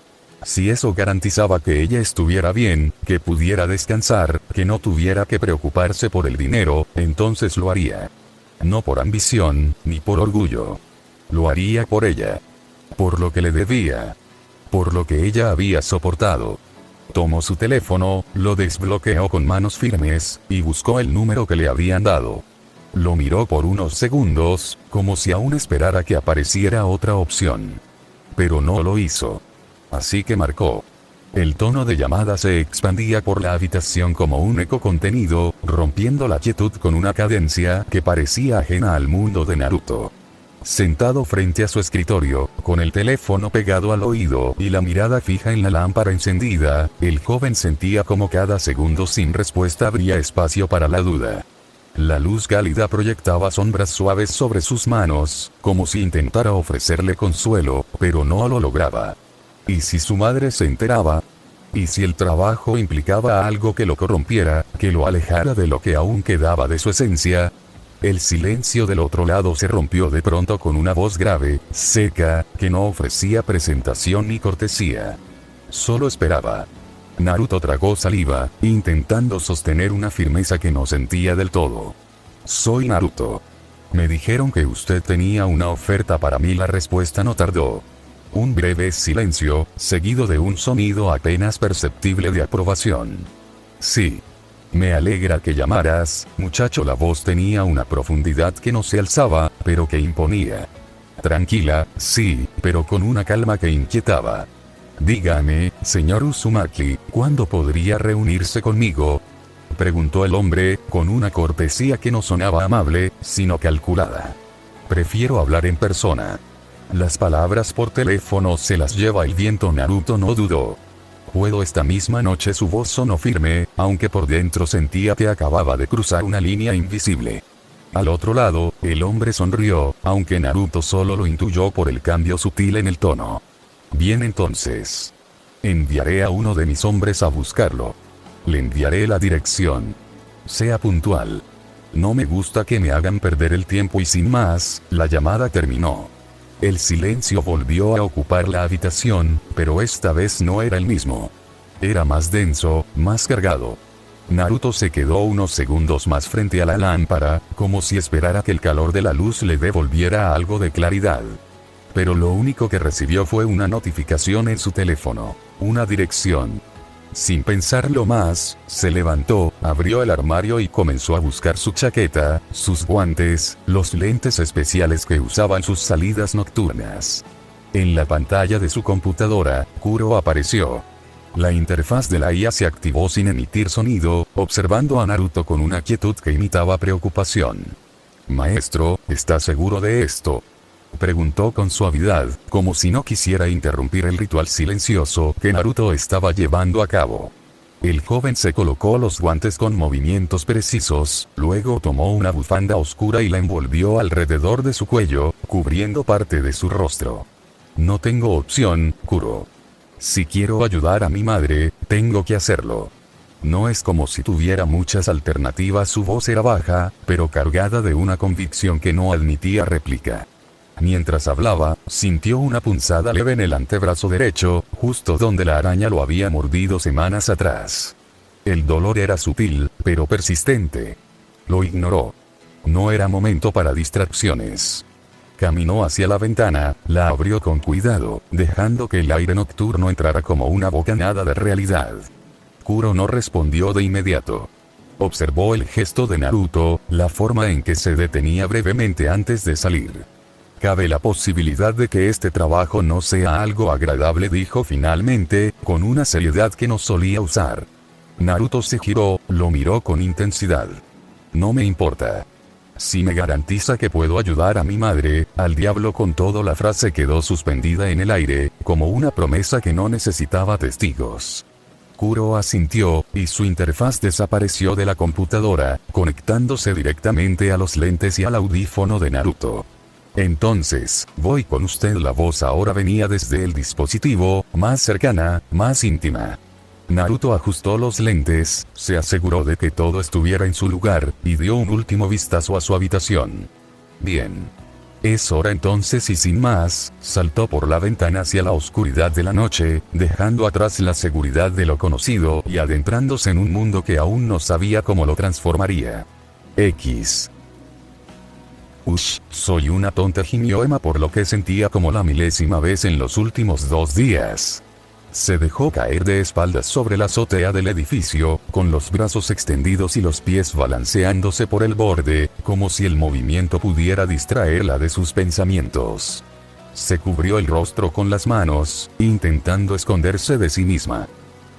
Si eso garantizaba que ella estuviera bien, que pudiera descansar, que no tuviera que preocuparse por el dinero, entonces lo haría. No por ambición, ni por orgullo. Lo haría por ella. Por lo que le debía. Por lo que ella había soportado. Tomó su teléfono, lo desbloqueó con manos firmes, y buscó el número que le habían dado. Lo miró por unos segundos, como si aún esperara que apareciera otra opción. Pero no lo hizo. Así que marcó. El tono de llamada se expandía por la habitación como un eco contenido, rompiendo la quietud con una cadencia que parecía ajena al mundo de Naruto. Sentado frente a su escritorio, con el teléfono pegado al oído y la mirada fija en la lámpara encendida, el joven sentía como cada segundo sin respuesta abría espacio para la duda. La luz cálida proyectaba sombras suaves sobre sus manos, como si intentara ofrecerle consuelo, pero no lo lograba. ¿Y si su madre se enteraba? ¿Y si el trabajo implicaba algo que lo corrompiera, que lo alejara de lo que aún quedaba de su esencia? El silencio del otro lado se rompió de pronto con una voz grave, seca, que no ofrecía presentación ni cortesía. Solo esperaba. Naruto tragó saliva, intentando sostener una firmeza que no sentía del todo. Soy Naruto. Me dijeron que usted tenía una oferta para mí. La respuesta no tardó. Un breve silencio, seguido de un sonido apenas perceptible de aprobación. Sí. Me alegra que llamaras, muchacho. La voz tenía una profundidad que no se alzaba, pero que imponía. Tranquila, sí, pero con una calma que inquietaba. Dígame, señor Uzumaki, ¿cuándo podría reunirse conmigo? Preguntó el hombre, con una cortesía que no sonaba amable, sino calculada. Prefiero hablar en persona. Las palabras por teléfono se las lleva el viento. Naruto no dudó. Puedo esta misma noche. Su voz sonó firme, aunque por dentro sentía que acababa de cruzar una línea invisible. Al otro lado, el hombre sonrió, aunque Naruto solo lo intuyó por el cambio sutil en el tono. Bien, entonces. Enviaré a uno de mis hombres a buscarlo. Le enviaré la dirección. Sea puntual. No me gusta que me hagan perder el tiempo. Y sin más, la llamada terminó. El silencio volvió a ocupar la habitación, pero esta vez no era el mismo. Era más denso, más cargado. Naruto se quedó unos segundos más frente a la lámpara, como si esperara que el calor de la luz le devolviera algo de claridad. Pero lo único que recibió fue una notificación en su teléfono. Una dirección. Sin pensarlo más, se levantó, abrió el armario y comenzó a buscar su chaqueta, sus guantes, los lentes especiales que usaba en sus salidas nocturnas. En la pantalla de su computadora, Kuro apareció. La interfaz de la IA se activó sin emitir sonido, observando a Naruto con una quietud que imitaba preocupación. Maestro, ¿está seguro de esto? Preguntó con suavidad, como si no quisiera interrumpir el ritual silencioso que Naruto estaba llevando a cabo. El joven se colocó los guantes con movimientos precisos, luego tomó una bufanda oscura y la envolvió alrededor de su cuello, cubriendo parte de su rostro. No tengo opción, Kuro. Si quiero ayudar a mi madre, tengo que hacerlo. No es como si tuviera muchas alternativas. Su voz era baja, pero cargada de una convicción que no admitía réplica. Mientras hablaba, sintió una punzada leve en el antebrazo derecho, justo donde la araña lo había mordido semanas atrás. El dolor era sutil, pero persistente. Lo ignoró. No era momento para distracciones. Caminó hacia la ventana, la abrió con cuidado, dejando que el aire nocturno entrara como una bocanada de realidad. Kuro no respondió de inmediato. Observó el gesto de Naruto, la forma en que se detenía brevemente antes de salir. Cabe la posibilidad de que este trabajo no sea algo agradable, dijo finalmente, con una seriedad que no solía usar. Naruto se giró, lo miró con intensidad. No me importa. Si me garantiza que puedo ayudar a mi madre, al diablo con todo. La frase quedó suspendida en el aire, como una promesa que no necesitaba testigos. Kuro asintió, y su interfaz desapareció de la computadora, conectándose directamente a los lentes y al audífono de Naruto. Entonces, voy con usted. La voz ahora venía desde el dispositivo, más cercana, más íntima. Naruto ajustó los lentes, se aseguró de que todo estuviera en su lugar, y dio un último vistazo a su habitación. Bien. Es hora entonces, y sin más, saltó por la ventana hacia la oscuridad de la noche, dejando atrás la seguridad de lo conocido y adentrándose en un mundo que aún no sabía cómo lo transformaría. Soy una tonta, gimió Emma por lo que sentía como la milésima vez en los últimos 2 días. Se dejó caer de espaldas sobre la azotea del edificio, con los brazos extendidos y los pies balanceándose por el borde, como si el movimiento pudiera distraerla de sus pensamientos. Se cubrió el rostro con las manos, intentando esconderse de sí misma.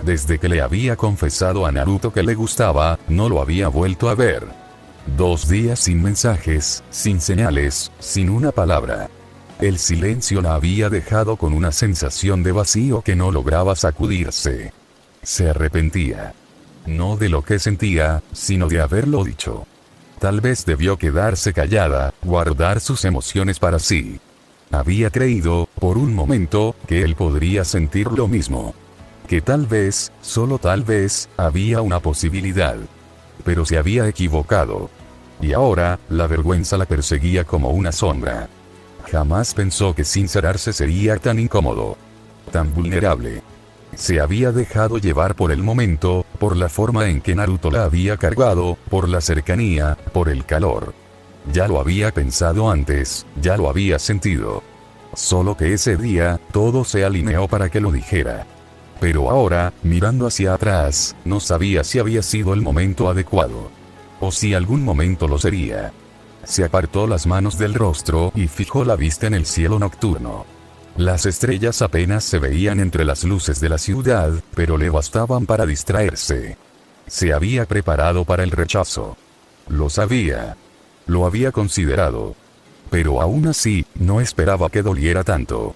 Desde que le había confesado a Naruto que le gustaba, no lo había vuelto a ver. 2 días sin mensajes, sin señales, sin una palabra. El silencio la había dejado con una sensación de vacío que no lograba sacudirse. Se arrepentía. No de lo que sentía, sino de haberlo dicho. Tal vez debió quedarse callada, guardar sus emociones para sí. Había creído, por un momento, que él podría sentir lo mismo. Que tal vez, solo tal vez, había una posibilidad. Pero se había equivocado. Y ahora, la vergüenza la perseguía como una sombra. Jamás pensó que sincerarse sería tan incómodo. Tan vulnerable. Se había dejado llevar por el momento, por la forma en que Naruto la había cargado, por la cercanía, por el calor. Ya lo había pensado antes, ya lo había sentido. Solo que ese día, todo se alineó para que lo dijera. Pero ahora, mirando hacia atrás, no sabía si había sido el momento adecuado. O si algún momento lo sería. Se apartó las manos del rostro y fijó la vista en el cielo nocturno. Las estrellas apenas se veían entre las luces de la ciudad, pero le bastaban para distraerse. Se había preparado para el rechazo. Lo sabía. Lo había considerado. Pero aún así, no esperaba que doliera tanto.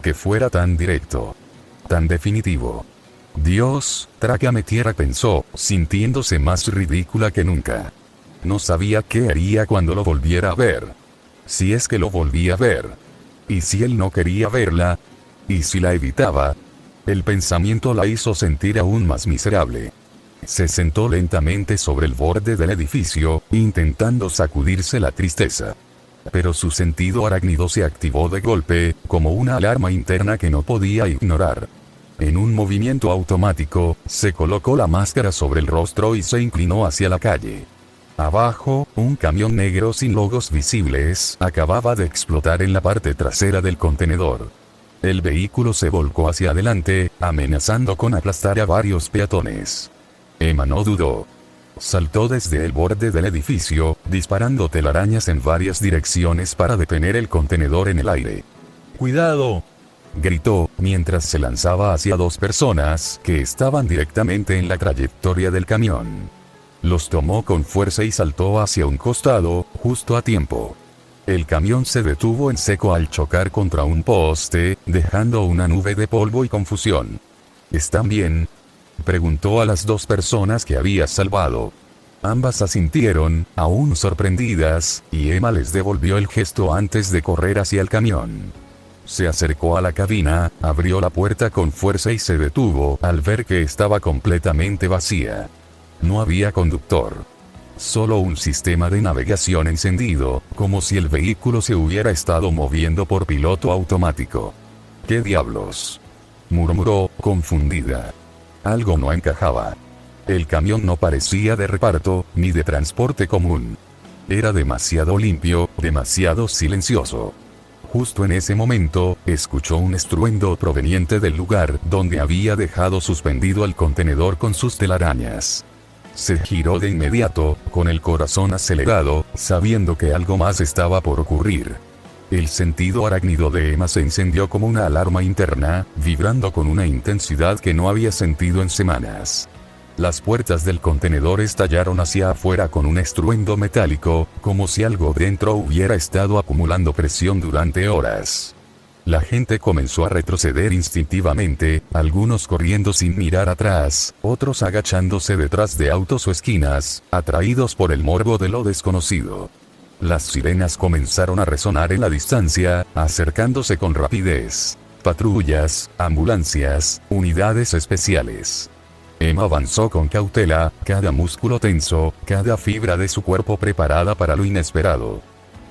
Que fuera tan directo. Tan definitivo. Dios, trágame tierra, pensó, sintiéndose más ridícula que nunca. No sabía qué haría cuando lo volviera a ver. Si es que lo volvía a ver. ¿Y si él no quería verla? ¿Y si la evitaba? El pensamiento la hizo sentir aún más miserable. Se sentó lentamente sobre el borde del edificio, intentando sacudirse la tristeza. Pero su sentido arácnido se activó de golpe, como una alarma interna que no podía ignorar. En un movimiento automático, se colocó la máscara sobre el rostro y se inclinó hacia la calle. Abajo, un camión negro sin logos visibles acababa de explotar en la parte trasera del contenedor. El vehículo se volcó hacia adelante, amenazando con aplastar a varios peatones. Emma no dudó. Saltó desde el borde del edificio, disparando telarañas en varias direcciones para detener el contenedor en el aire. ¡Cuidado!, gritó, mientras se lanzaba hacia 2 personas que estaban directamente en la trayectoria del camión. Los tomó con fuerza y saltó hacia un costado, justo a tiempo. El camión se detuvo en seco al chocar contra un poste, dejando una nube de polvo y confusión. ¿Están bien?, preguntó a las 2 personas que había salvado. Ambas asintieron, aún sorprendidas, y Emma les devolvió el gesto antes de correr hacia el camión. Se acercó a la cabina, abrió la puerta con fuerza y se detuvo al ver que estaba completamente vacía. No había conductor. Solo un sistema de navegación encendido, como si el vehículo se hubiera estado moviendo por piloto automático. ¿Qué diablos?, murmuró, confundida. Algo no encajaba. El camión no parecía de reparto, ni de transporte común. Era demasiado limpio, demasiado silencioso. Justo en ese momento, escuchó un estruendo proveniente del lugar donde había dejado suspendido el contenedor con sus telarañas. Se giró de inmediato, con el corazón acelerado, sabiendo que algo más estaba por ocurrir. El sentido arácnido de Emma se encendió como una alarma interna, vibrando con una intensidad que no había sentido en semanas. Las puertas del contenedor estallaron hacia afuera con un estruendo metálico, como si algo dentro hubiera estado acumulando presión durante horas. La gente comenzó a retroceder instintivamente, algunos corriendo sin mirar atrás, otros agachándose detrás de autos o esquinas, atraídos por el morbo de lo desconocido. Las sirenas comenzaron a resonar en la distancia, acercándose con rapidez. Patrullas, ambulancias, unidades especiales. Emma avanzó con cautela, cada músculo tenso, cada fibra de su cuerpo preparada para lo inesperado.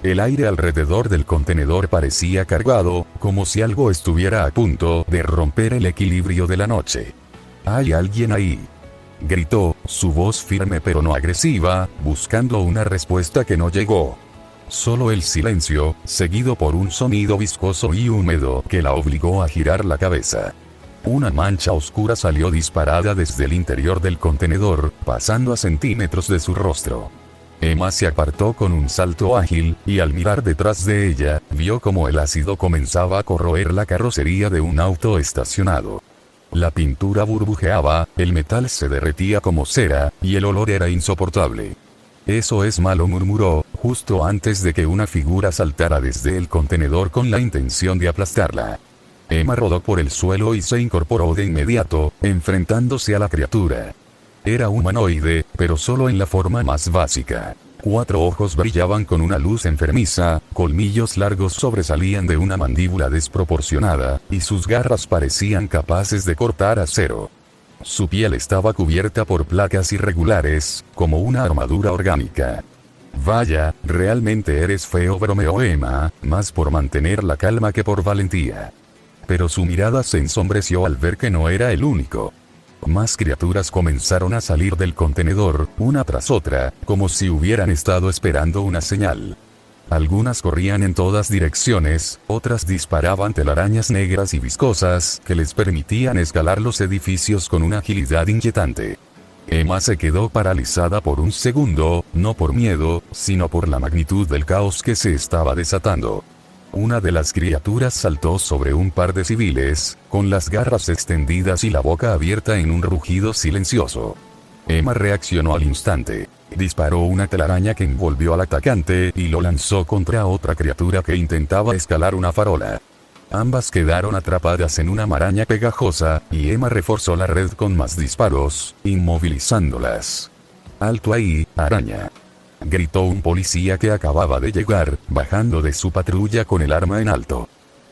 El aire alrededor del contenedor parecía cargado, como si algo estuviera a punto de romper el equilibrio de la noche. «¿Hay alguien ahí?», gritó, su voz firme pero no agresiva, buscando una respuesta que no llegó. Solo el silencio, seguido por un sonido viscoso y húmedo que la obligó a girar la cabeza. Una mancha oscura salió disparada desde el interior del contenedor, pasando a centímetros de su rostro. Emma se apartó con un salto ágil, y al mirar detrás de ella, vio como el ácido comenzaba a corroer la carrocería de un auto estacionado. La pintura burbujeaba, el metal se derretía como cera, y el olor era insoportable. Eso es malo, murmuró, justo antes de que una figura saltara desde el contenedor con la intención de aplastarla. Emma rodó por el suelo y se incorporó de inmediato, enfrentándose a la criatura. Era humanoide, pero solo en la forma más básica. 4 ojos brillaban con una luz enfermiza, colmillos largos sobresalían de una mandíbula desproporcionada, y sus garras parecían capaces de cortar acero. Su piel estaba cubierta por placas irregulares, como una armadura orgánica. Vaya, realmente eres feo, bromeó Emma, más por mantener la calma que por valentía. Pero su mirada se ensombreció al ver que no era el único. Más criaturas comenzaron a salir del contenedor, una tras otra, como si hubieran estado esperando una señal. Algunas corrían en todas direcciones, otras disparaban telarañas negras y viscosas, que les permitían escalar los edificios con una agilidad inquietante. Emma se quedó paralizada por un segundo, no por miedo, sino por la magnitud del caos que se estaba desatando. Una de las criaturas saltó sobre un par de civiles, con las garras extendidas y la boca abierta en un rugido silencioso. Emma reaccionó al instante. Disparó una telaraña que envolvió al atacante y lo lanzó contra otra criatura que intentaba escalar una farola. Ambas quedaron atrapadas en una maraña pegajosa, y Emma reforzó la red con más disparos, inmovilizándolas. «¡Alto ahí, araña!», gritó un policía que acababa de llegar, bajando de su patrulla con el arma en alto.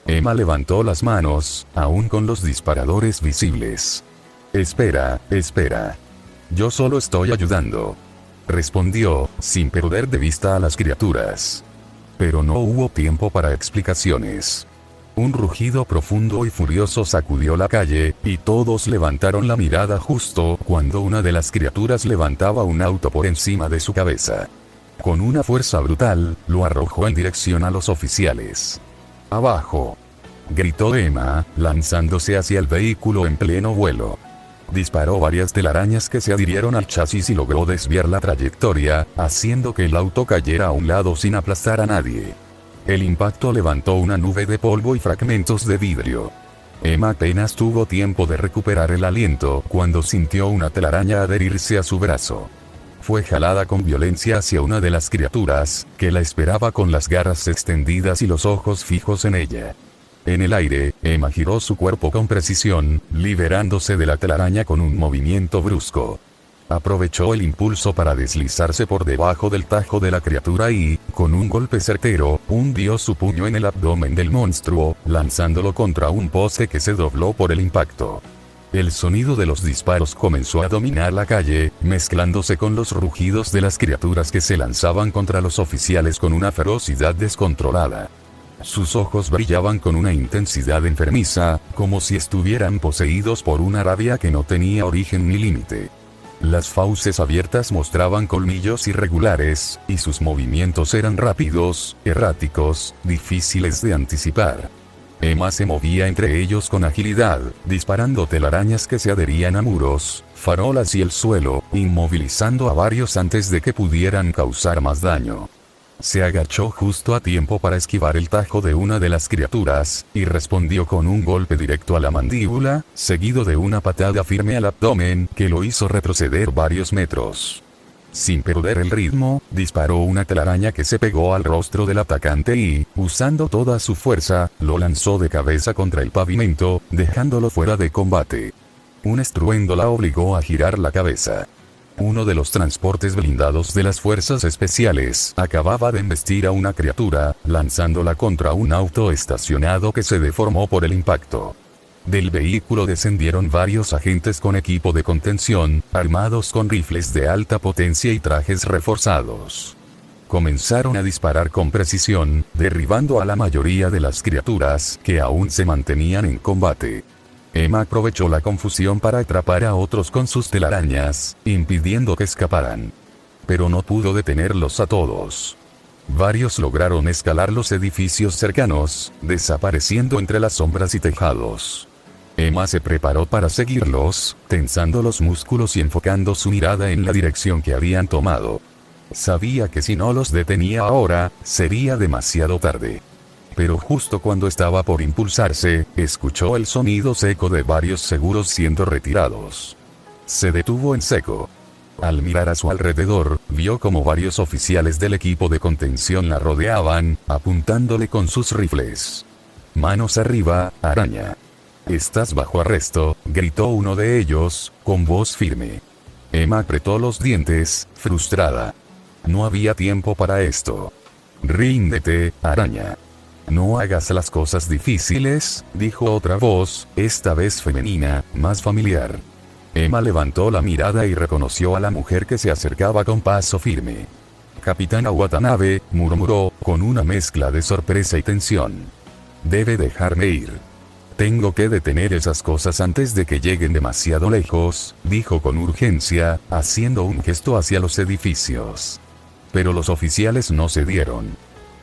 Emma levantó las manos, aún con los disparadores visibles. «Espera, espera. Yo solo estoy ayudando», respondió, sin perder de vista a las criaturas. Pero no hubo tiempo para explicaciones. Un rugido profundo y furioso sacudió la calle, y todos levantaron la mirada justo cuando una de las criaturas levantaba un auto por encima de su cabeza. Con una fuerza brutal, lo arrojó en dirección a los oficiales. «¡Abajo!», gritó Emma, lanzándose hacia el vehículo en pleno vuelo. Disparó varias telarañas que se adhirieron al chasis y logró desviar la trayectoria, haciendo que el auto cayera a un lado sin aplastar a nadie. El impacto levantó una nube de polvo y fragmentos de vidrio. Emma apenas tuvo tiempo de recuperar el aliento cuando sintió una telaraña adherirse a su brazo. Fue jalada con violencia hacia una de las criaturas, que la esperaba con las garras extendidas y los ojos fijos en ella. En el aire, Emma giró su cuerpo con precisión, liberándose de la telaraña con un movimiento brusco. Aprovechó el impulso para deslizarse por debajo del tajo de la criatura y, con un golpe certero, hundió su puño en el abdomen del monstruo, lanzándolo contra un poste que se dobló por el impacto. El sonido de los disparos comenzó a dominar la calle, mezclándose con los rugidos de las criaturas que se lanzaban contra los oficiales con una ferocidad descontrolada. Sus ojos brillaban con una intensidad enfermiza, como si estuvieran poseídos por una rabia que no tenía origen ni límite. Las fauces abiertas mostraban colmillos irregulares, y sus movimientos eran rápidos, erráticos, difíciles de anticipar. Emma se movía entre ellos con agilidad, disparando telarañas que se adherían a muros, farolas y el suelo, inmovilizando a varios antes de que pudieran causar más daño. Se agachó justo a tiempo para esquivar el tajo de una de las criaturas, y respondió con un golpe directo a la mandíbula, seguido de una patada firme al abdomen que lo hizo retroceder varios metros. Sin perder el ritmo, disparó una telaraña que se pegó al rostro del atacante y, usando toda su fuerza, lo lanzó de cabeza contra el pavimento, dejándolo fuera de combate. Un estruendo la obligó a girar la cabeza. Uno de los transportes blindados de las fuerzas especiales acababa de embestir a una criatura, lanzándola contra un auto estacionado que se deformó por el impacto. Del vehículo descendieron varios agentes con equipo de contención, armados con rifles de alta potencia y trajes reforzados. Comenzaron a disparar con precisión, derribando a la mayoría de las criaturas que aún se mantenían en combate. Emma aprovechó la confusión para atrapar a otros con sus telarañas, impidiendo que escaparan. Pero no pudo detenerlos a todos. Varios lograron escalar los edificios cercanos, desapareciendo entre las sombras y tejados. Emma se preparó para seguirlos, tensando los músculos y enfocando su mirada en la dirección que habían tomado. Sabía que si no los detenía ahora, sería demasiado tarde. Pero justo cuando estaba por impulsarse, escuchó el sonido seco de varios seguros siendo retirados. Se detuvo en seco. Al mirar a su alrededor, vio como varios oficiales del equipo de contención la rodeaban, apuntándole con sus rifles. «Manos arriba, araña. Estás bajo arresto», gritó uno de ellos, con voz firme. Emma apretó los dientes, frustrada. No había tiempo para esto. «Ríndete, araña. No hagas las cosas difíciles», dijo otra voz, esta vez femenina, más familiar. Emma levantó la mirada y reconoció a la mujer que se acercaba con paso firme. «Capitana Watanabe», murmuró, con una mezcla de sorpresa y tensión. «Debe dejarme ir. Tengo que detener esas cosas antes de que lleguen demasiado lejos», dijo con urgencia, haciendo un gesto hacia los edificios. Pero los oficiales no cedieron.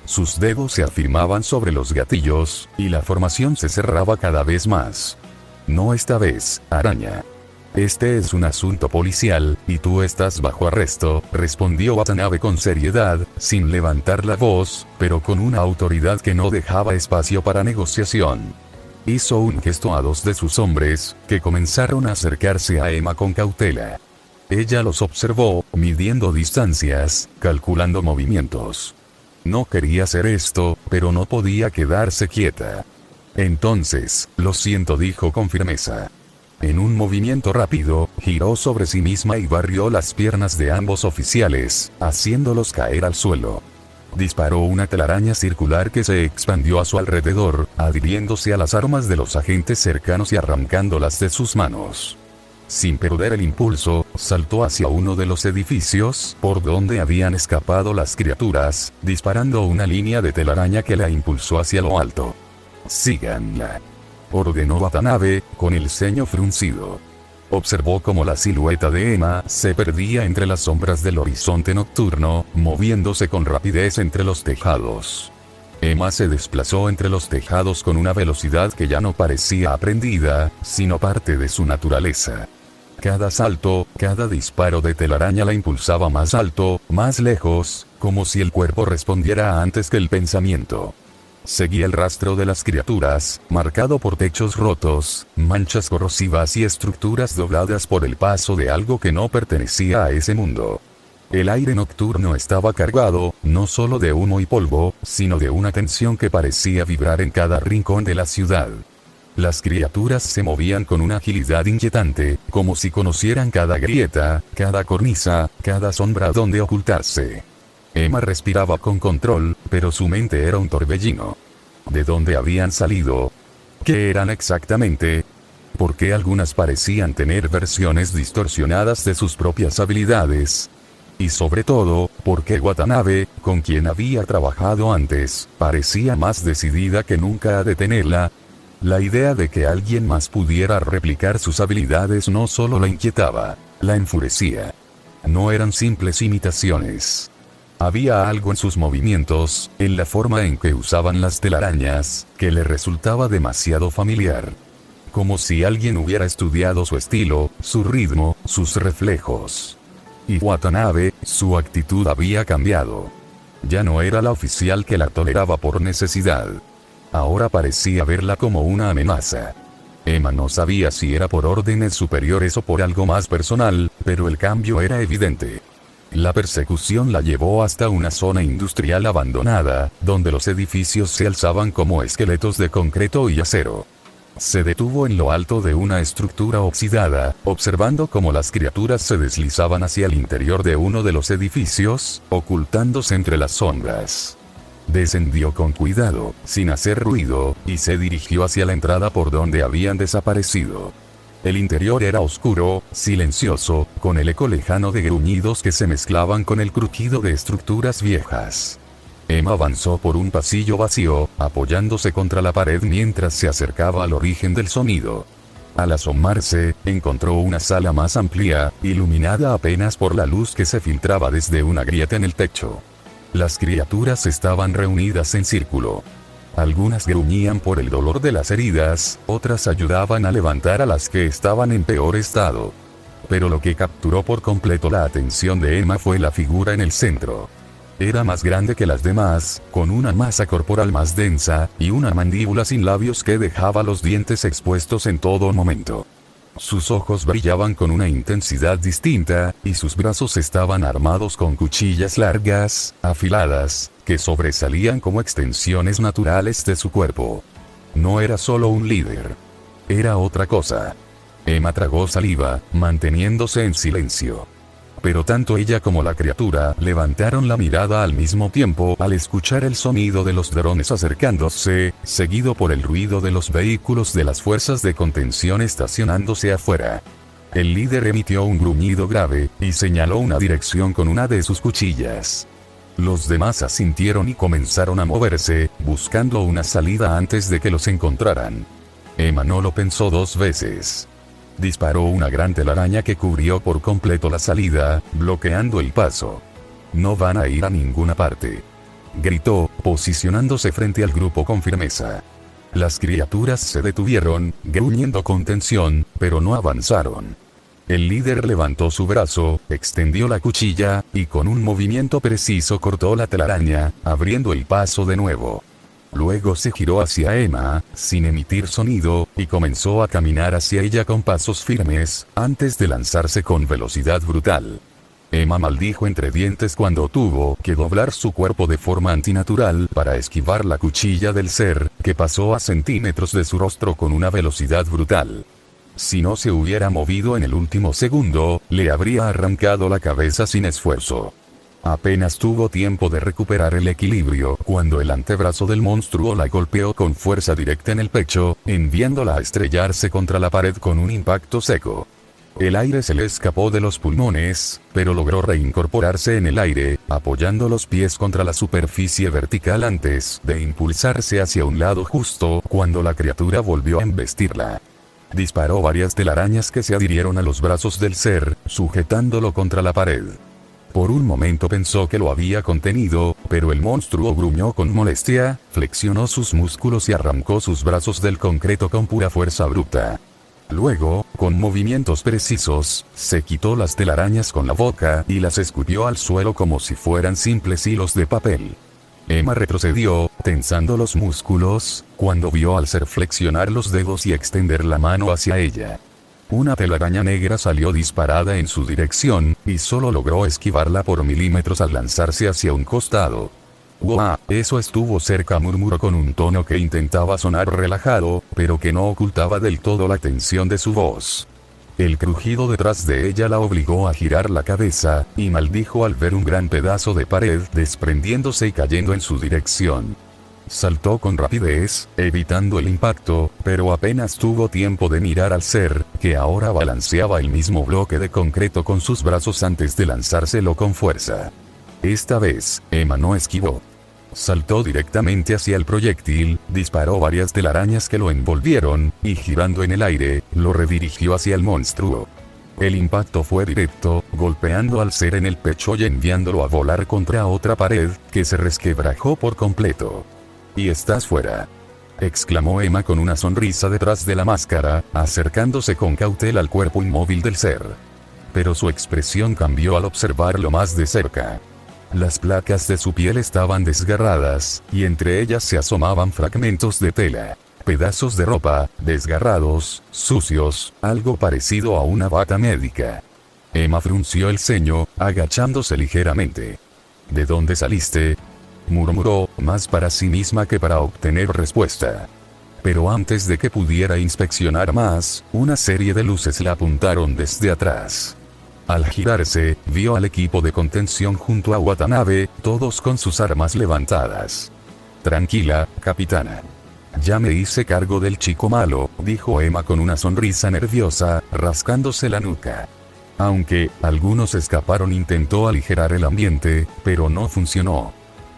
Sus dedos se afirmaban sobre los gatillos, y la formación se cerraba cada vez más. «No esta vez, araña. Este es un asunto policial, y tú estás bajo arresto», respondió Watanabe con seriedad, sin levantar la voz, pero con una autoridad que no dejaba espacio para negociación. Hizo un gesto a dos de sus hombres, que comenzaron a acercarse a Emma con cautela. Ella los observó, midiendo distancias, calculando movimientos. No quería hacer esto, pero no podía quedarse quieta. «Entonces, lo siento», dijo con firmeza. En un movimiento rápido, giró sobre sí misma y barrió las piernas de ambos oficiales, haciéndolos caer al suelo. Disparó una telaraña circular que se expandió a su alrededor, adhiriéndose a las armas de los agentes cercanos y arrancándolas de sus manos. Sin perder el impulso, saltó hacia uno de los edificios, por donde habían escapado las criaturas, disparando una línea de telaraña que la impulsó hacia lo alto. «Síganla», ordenó Watanabe, con el ceño fruncido. Observó cómo la silueta de Emma se perdía entre las sombras del horizonte nocturno, moviéndose con rapidez entre los tejados. Emma se desplazó entre los tejados con una velocidad que ya no parecía aprendida, sino parte de su naturaleza. Cada salto, cada disparo de telaraña la impulsaba más alto, más lejos, como si el cuerpo respondiera antes que el pensamiento. Seguía el rastro de las criaturas, marcado por techos rotos, manchas corrosivas y estructuras dobladas por el paso de algo que no pertenecía a ese mundo. El aire nocturno estaba cargado, no solo de humo y polvo, sino de una tensión que parecía vibrar en cada rincón de la ciudad. Las criaturas se movían con una agilidad inquietante, como si conocieran cada grieta, cada cornisa, cada sombra donde ocultarse. Emma respiraba con control, pero su mente era un torbellino. ¿De dónde habían salido? ¿Qué eran exactamente? ¿Por qué algunas parecían tener versiones distorsionadas de sus propias habilidades? Y sobre todo, ¿por qué Watanabe, con quien había trabajado antes, parecía más decidida que nunca a detenerla? La idea de que alguien más pudiera replicar sus habilidades no solo la inquietaba, la enfurecía. No eran simples imitaciones. Había algo en sus movimientos, en la forma en que usaban las telarañas, que le resultaba demasiado familiar. Como si alguien hubiera estudiado su estilo, su ritmo, sus reflejos. Y Watanabe, su actitud había cambiado. Ya no era la oficial que la toleraba por necesidad. Ahora parecía verla como una amenaza. Emma no sabía si era por órdenes superiores o por algo más personal, pero el cambio era evidente. La persecución la llevó hasta una zona industrial abandonada, donde los edificios se alzaban como esqueletos de concreto y acero. Se detuvo en lo alto de una estructura oxidada, observando cómo las criaturas se deslizaban hacia el interior de uno de los edificios, ocultándose entre las sombras. Descendió con cuidado, sin hacer ruido, y se dirigió hacia la entrada por donde habían desaparecido. El interior era oscuro, silencioso, con el eco lejano de gruñidos que se mezclaban con el crujido de estructuras viejas. Emma avanzó por un pasillo vacío, apoyándose contra la pared mientras se acercaba al origen del sonido. Al asomarse, encontró una sala más amplia, iluminada apenas por la luz que se filtraba desde una grieta en el techo. Las criaturas estaban reunidas en círculo. Algunas gruñían por el dolor de las heridas, otras ayudaban a levantar a las que estaban en peor estado. pero lo que capturó por completo la atención de Emma fue la figura en el centro. Era más grande que las demás, con una masa corporal más densa, y una mandíbula sin labios que dejaba los dientes expuestos en todo momento. Sus ojos brillaban con una intensidad distinta, y sus brazos estaban armados con cuchillas largas, afiladas, que sobresalían como extensiones naturales de su cuerpo. No era solo un líder. Era otra cosa. Emma tragó saliva, manteniéndose en silencio. Pero tanto ella como la criatura levantaron la mirada al mismo tiempo al escuchar el sonido de los drones acercándose, seguido por el ruido de los vehículos de las fuerzas de contención estacionándose afuera. El líder emitió un gruñido grave, y señaló una dirección con una de sus cuchillas. Los demás asintieron y comenzaron a moverse, buscando una salida antes de que los encontraran. Emma no lo pensó dos veces. Disparó una gran telaraña que cubrió por completo la salida, bloqueando el paso. No van a ir a ninguna parte, gritó, posicionándose frente al grupo con firmeza. Las criaturas se detuvieron, gruñendo con tensión, pero no avanzaron. El líder levantó su brazo, extendió la cuchilla, y con un movimiento preciso cortó la telaraña, abriendo el paso de nuevo. Luego se giró hacia Emma, sin emitir sonido, y comenzó a caminar hacia ella con pasos firmes, antes de lanzarse con velocidad brutal. Emma maldijo entre dientes cuando tuvo que doblar su cuerpo de forma antinatural para esquivar la cuchilla del ser, que pasó a centímetros de su rostro con una velocidad brutal. Si no se hubiera movido en el último segundo, le habría arrancado la cabeza sin esfuerzo. Apenas tuvo tiempo de recuperar el equilibrio cuando el antebrazo del monstruo la golpeó con fuerza directa en el pecho, enviándola a estrellarse contra la pared con un impacto seco. El aire se le escapó de los pulmones, pero logró reincorporarse en el aire, apoyando los pies contra la superficie vertical antes de impulsarse hacia un lado justo cuando la criatura volvió a embestirla. Disparó varias telarañas que se adhirieron a los brazos del ser, sujetándolo contra la pared. Por un momento pensó que lo había contenido, pero el monstruo gruñó con molestia, flexionó sus músculos y arrancó sus brazos del concreto con pura fuerza bruta. Luego, con movimientos precisos, se quitó las telarañas con la boca y las escupió al suelo como si fueran simples hilos de papel. Emma retrocedió, tensando los músculos, cuando vio al ser flexionar los dedos y extender la mano hacia ella. Una telaraña negra salió disparada en su dirección, y solo logró esquivarla por milímetros al lanzarse hacia un costado. «¡Wow! Eso estuvo cerca», murmuró con un tono que intentaba sonar relajado, pero que no ocultaba del todo la tensión de su voz. El crujido detrás de ella la obligó a girar la cabeza, y maldijo al ver un gran pedazo de pared desprendiéndose y cayendo en su dirección. Saltó con rapidez, evitando el impacto, pero apenas tuvo tiempo de mirar al ser, que ahora balanceaba el mismo bloque de concreto con sus brazos antes de lanzárselo con fuerza. Esta vez, Emma no esquivó. Saltó directamente hacia el proyectil, disparó varias telarañas que lo envolvieron, y girando en el aire, lo redirigió hacia el monstruo. El impacto fue directo, golpeando al ser en el pecho y enviándolo a volar contra otra pared, que se resquebrajó por completo. «Y estás fuera», exclamó Emma con una sonrisa detrás de la máscara, acercándose con cautela al cuerpo inmóvil del ser. Pero su expresión cambió al observarlo más de cerca. Las placas de su piel estaban desgarradas, y entre ellas se asomaban fragmentos de tela, pedazos de ropa, desgarrados, sucios, algo parecido a una bata médica. Emma frunció el ceño, agachándose ligeramente. «¿De dónde saliste?», murmuró, más para sí misma que para obtener respuesta. Pero antes de que pudiera inspeccionar más, una serie de luces la apuntaron desde atrás. Al girarse, vio al equipo de contención junto a Watanabe, todos con sus armas levantadas. «Tranquila, capitana. Ya me hice cargo del chico malo», dijo Emma con una sonrisa nerviosa, rascándose la nuca. Aunque algunos escaparon, intentó aligerar el ambiente, pero no funcionó.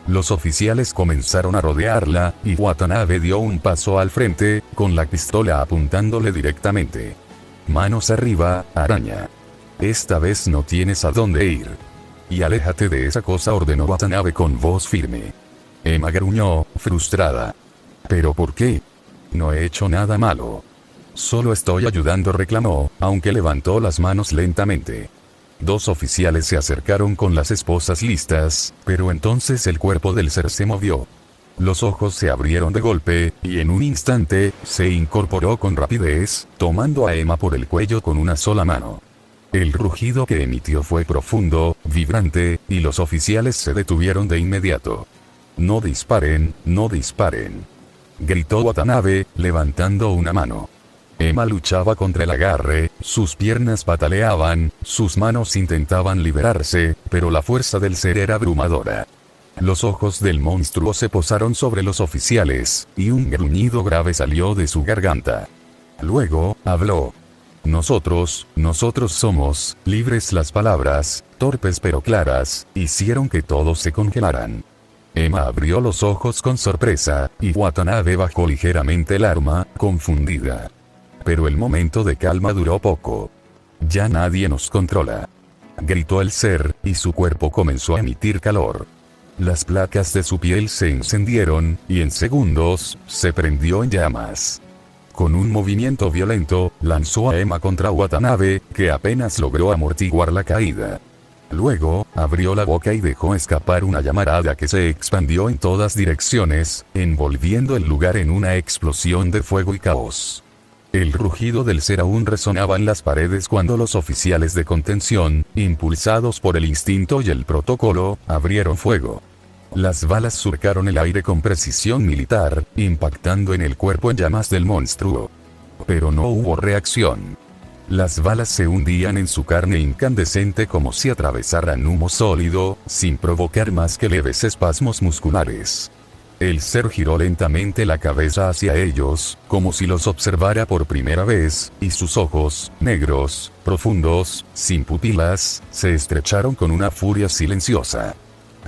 Los oficiales comenzaron a rodearla, y Watanabe dio un paso al frente, con la pistola apuntándole directamente. «Manos arriba, araña. Esta vez no tienes a dónde ir. Y aléjate de esa cosa», ordenó Watanabe con voz firme. Emma gruñó, frustrada. «¿Pero por qué? No he hecho nada malo». Solo estoy ayudando, reclamó, aunque levantó las manos lentamente. Dos oficiales se acercaron con las esposas listas, pero entonces el cuerpo del ser se movió. Los ojos se abrieron de golpe, y en un instante, se incorporó con rapidez, tomando a Emma por el cuello con una sola mano. El rugido que emitió fue profundo, vibrante, y los oficiales se detuvieron de inmediato. «No disparen, no disparen», gritó Watanabe, levantando una mano. Emma luchaba contra el agarre, sus piernas pataleaban, sus manos intentaban liberarse, pero la fuerza del ser era abrumadora. Los ojos del monstruo se posaron sobre los oficiales, y un gruñido grave salió de su garganta. Luego, habló. Nosotros somos libres. Las palabras, torpes pero claras, hicieron que todos se congelaran. Emma abrió los ojos con sorpresa, y Watanabe bajó ligeramente el arma, confundida. Pero el momento de calma duró poco. «Ya nadie nos controla», gritó el ser, y su cuerpo comenzó a emitir calor. Las placas de su piel se encendieron, y en segundos, se prendió en llamas. Con un movimiento violento, lanzó a Emma contra Watanabe, que apenas logró amortiguar la caída. Luego, abrió la boca y dejó escapar una llamarada que se expandió en todas direcciones, envolviendo el lugar en una explosión de fuego y caos. El rugido del ser aún resonaba en las paredes cuando los oficiales de contención, impulsados por el instinto y el protocolo, abrieron fuego. Las balas surcaron el aire con precisión militar, impactando en el cuerpo en llamas del monstruo. Pero no hubo reacción. Las balas se hundían en su carne incandescente como si atravesaran humo sólido, sin provocar más que leves espasmos musculares. El ser giró lentamente la cabeza hacia ellos, como si los observara por primera vez, y sus ojos, negros, profundos, sin pupilas, se estrecharon con una furia silenciosa.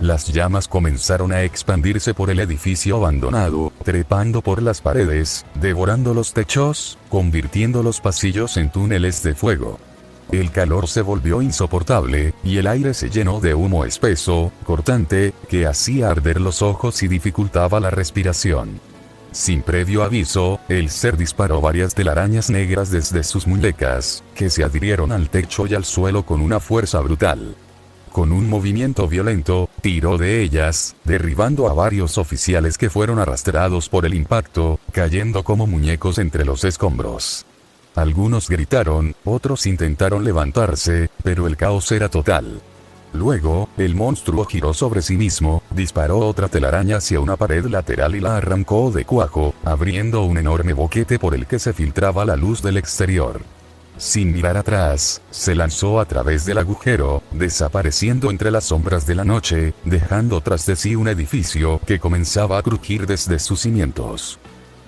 Las llamas comenzaron a expandirse por el edificio abandonado, trepando por las paredes, devorando los techos, convirtiendo los pasillos en túneles de fuego. El calor se volvió insoportable, y el aire se llenó de humo espeso, cortante, que hacía arder los ojos y dificultaba la respiración. Sin previo aviso, el ser disparó varias telarañas negras desde sus muñecas, que se adhirieron al techo y al suelo con una fuerza brutal. Con un movimiento violento, tiró de ellas, derribando a varios oficiales que fueron arrastrados por el impacto, cayendo como muñecos entre los escombros. Algunos gritaron, otros intentaron levantarse, pero el caos era total. Luego, el monstruo giró sobre sí mismo, disparó otra telaraña hacia una pared lateral y la arrancó de cuajo, abriendo un enorme boquete por el que se filtraba la luz del exterior. Sin mirar atrás, se lanzó a través del agujero, desapareciendo entre las sombras de la noche, dejando tras de sí un edificio que comenzaba a crujir desde sus cimientos.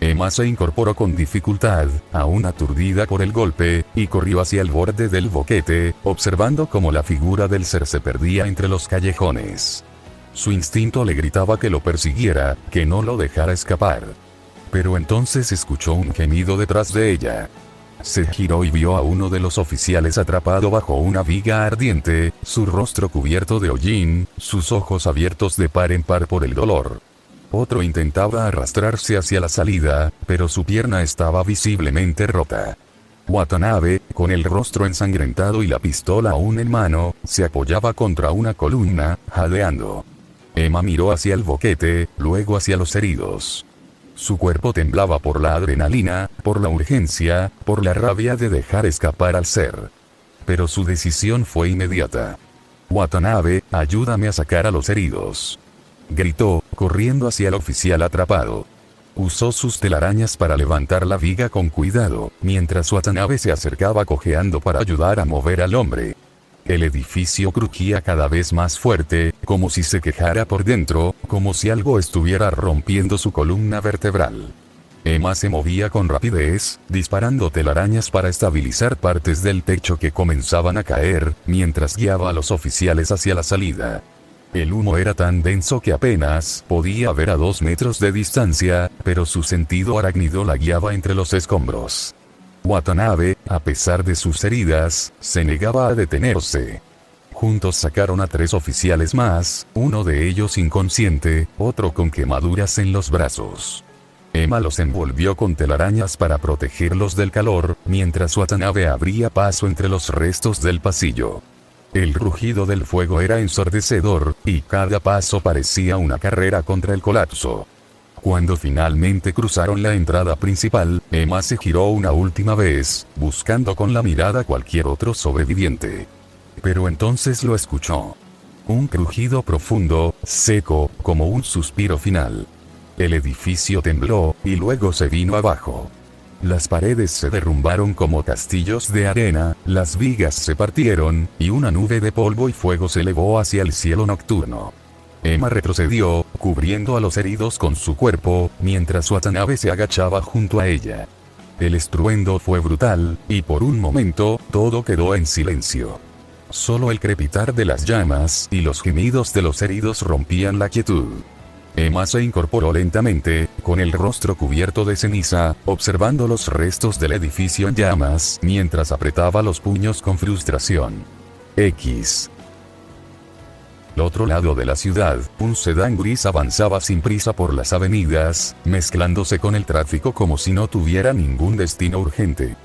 Emma se incorporó con dificultad, aún aturdida por el golpe, y corrió hacia el borde del boquete, observando cómo la figura del ser se perdía entre los callejones. Su instinto le gritaba que lo persiguiera, que no lo dejara escapar. Pero entonces escuchó un gemido detrás de ella. Se giró y vio a uno de los oficiales atrapado bajo una viga ardiente, su rostro cubierto de hollín, sus ojos abiertos de par en par por el dolor. Otro intentaba arrastrarse hacia la salida, pero su pierna estaba visiblemente rota. Watanabe, con el rostro ensangrentado y la pistola aún en mano, se apoyaba contra una columna, jadeando. Emma miró hacia el boquete, luego hacia los heridos. Su cuerpo temblaba por la adrenalina, por la urgencia, por la rabia de dejar escapar al ser. Pero su decisión fue inmediata. «Watanabe, ayúdame a sacar a los heridos», gritó, corriendo hacia el oficial atrapado. Usó sus telarañas para levantar la viga con cuidado, mientras Watanabe se acercaba cojeando para ayudar a mover al hombre. El edificio crujía cada vez más fuerte, como si se quejara por dentro, como si algo estuviera rompiendo su columna vertebral. Emma se movía con rapidez, disparando telarañas para estabilizar partes del techo que comenzaban a caer, mientras guiaba a los oficiales hacia la salida. El humo era tan denso que apenas podía ver a 2 metros de distancia, pero su sentido arácnido la guiaba entre los escombros. Watanabe, a pesar de sus heridas, se negaba a detenerse. Juntos sacaron a 3 oficiales más, uno de ellos inconsciente, otro con quemaduras en los brazos. Emma los envolvió con telarañas para protegerlos del calor, mientras Watanabe abría paso entre los restos del pasillo. El rugido del fuego era ensordecedor, y cada paso parecía una carrera contra el colapso. Cuando finalmente cruzaron la entrada principal, Emma se giró una última vez, buscando con la mirada cualquier otro sobreviviente. Pero entonces lo escuchó. Un crujido profundo, seco, como un suspiro final. El edificio tembló, y luego se vino abajo. Las paredes se derrumbaron como castillos de arena, las vigas se partieron, y una nube de polvo y fuego se elevó hacia el cielo nocturno. Emma retrocedió, cubriendo a los heridos con su cuerpo, mientras Watanabe se agachaba junto a ella. El estruendo fue brutal, y por un momento, todo quedó en silencio. Solo el crepitar de las llamas y los gemidos de los heridos rompían la quietud. Emma se incorporó lentamente, con el rostro cubierto de ceniza, observando los restos del edificio en llamas, mientras apretaba los puños con frustración. Al otro lado de la ciudad, un sedán gris avanzaba sin prisa por las avenidas, mezclándose con el tráfico como si no tuviera ningún destino urgente.